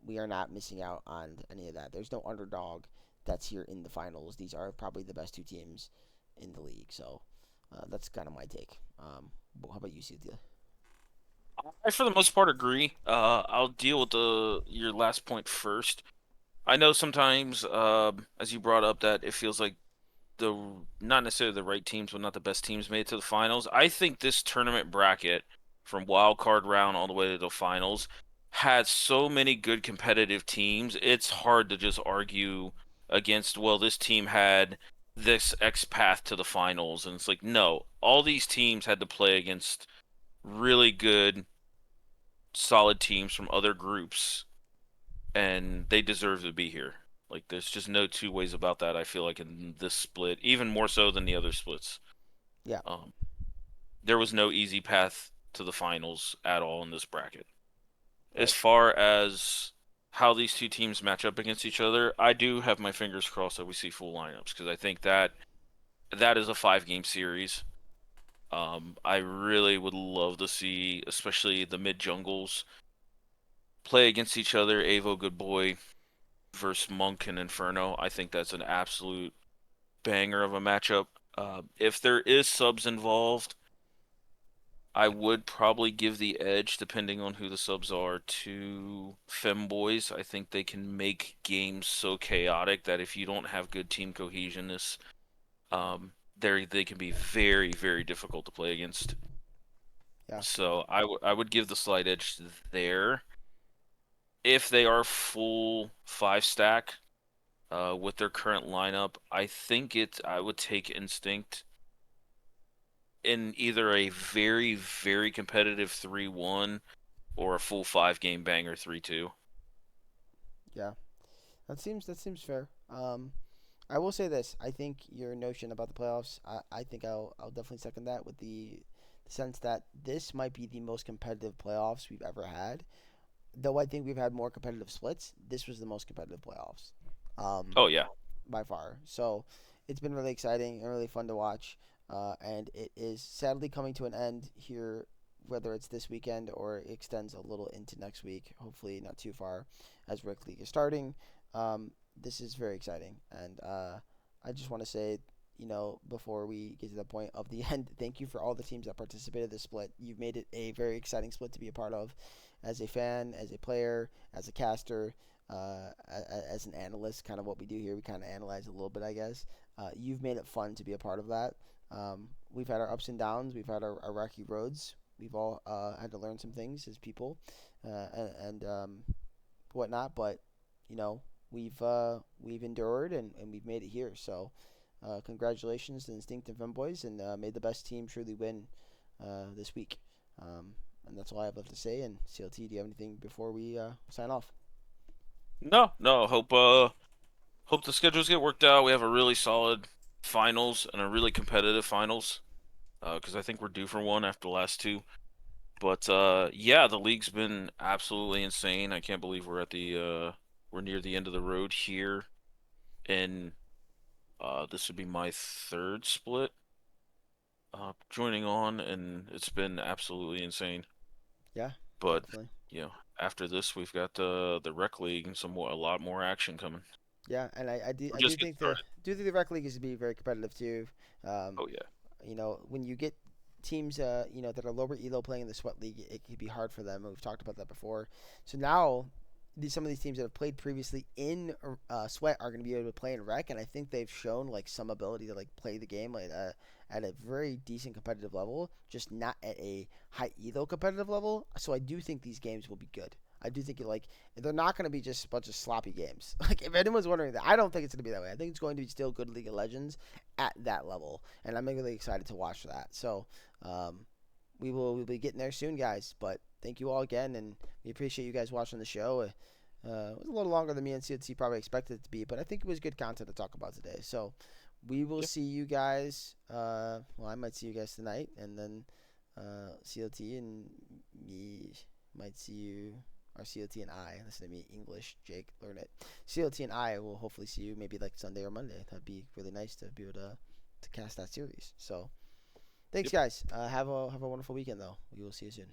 we are not missing out on any of that. There's no underdog that's here in the finals. These are probably the best two teams in the league. So that's kind of my take. How about you, Cynthia? I, for the most part, agree. I'll deal with the your last point first. I know sometimes, as you brought up, that it feels like the not necessarily the right teams, but not the best teams made it to the finals. I think this tournament bracket, from wild card round all the way to the finals, had so many good competitive teams. It's hard to just argue against, well, this team had this X path to the finals, and it's like, no, all these teams had to play against really good, solid teams from other groups, and they deserve to be here. Like, there's just no two ways about that. I feel like in this split, even more so than the other splits, Yeah, um, there was no easy path to the finals at all in this bracket. As right. far as how these two teams match up against each other, I do have my fingers crossed that we see full lineups because I think that that is a 5 game series. I really would love to see, especially the mid jungles, play against each other. Avo, good boy, versus Monk and Inferno. I think that's an absolute banger of a matchup. If there is subs involved, I would probably give the edge, depending on who the subs are, to Femboys. I think they can make games so chaotic that if you don't have good team cohesion, they can be very, very difficult to play against. Yeah, So I would give the slight edge there. If they are full 5 stack, with their current lineup, I would take Instinct in either a very, very competitive 3-1 or a full 5 game banger 3-2. yeah. That seems fair. I will say this. I think your notion about the playoffs. I think I'll definitely second that with the sense that this might be the most competitive playoffs we've ever had. Though I think we've had more competitive splits, this was the most competitive playoffs. Um, Oh yeah. by far. So it's been really exciting and really fun to watch. And it is sadly coming to an end here, whether it's this weekend or it extends a little into next week. Hopefully, not too far, as Rick League is starting. This is very exciting, and I just want to say, before we get to the point of the end, thank you for all the teams that participated in this split. You've made it a very exciting split to be a part of, as a fan, as a player, as a caster, as an analyst, kind of what we do here. We kind of analyze a little bit, I guess. You've made it fun to be a part of that. We've had our ups and downs. We've had our rocky roads. We've all had to learn some things as people, and whatnot. But you know, we've endured and we've made it here. So, congratulations to Instinct and Femboys, and may the best team truly win this week. And that's all I have left to say. And CLT, do you have anything before we sign off? No, no. Hope the schedules get worked out. We have a really solid finals and a really competitive finals. Because I think we're due for one after the last two. But yeah, the league's been absolutely insane. I can't believe we're near the end of the road here, and this would be my third split joining on, and it's been absolutely insane. Yeah, But definitely. after this, we've got the rec league and a lot more action coming. Yeah, and We're I do just getting think the started. rec league is to be very competitive too. Um, Oh yeah. when you get teams, that are lower elo playing in the sweat league, it can be hard for them. We've talked about that before. So now, some of these teams that have played previously in sweat are going to be able to play in rec, and I think they've shown like some ability to like play the game like at a very decent competitive level, just not at a high elo competitive level. So I do think these games will be good. I do think they're not going to be just a bunch of sloppy games. Like if anyone's wondering that, I don't think it's going to be that way. I think it's going to be still good League of Legends at that level, and I'm really excited to watch that. So um, we'll be getting there soon, guys. But thank you all again, and we appreciate you guys watching the show. It was a little longer than me and CNC probably expected it to be, but I think it was good content to talk about today. So we will Yeah. see you guys. Well, I might see you guys tonight, and then CLT and me might see you. Or CLT and I, listen to me, English, Jake, learn it. CLT and I will hopefully see you maybe like Sunday or Monday. That'd be really nice to be able to cast that series. So thanks, Yep. guys. Have a wonderful weekend, though. We will see you soon.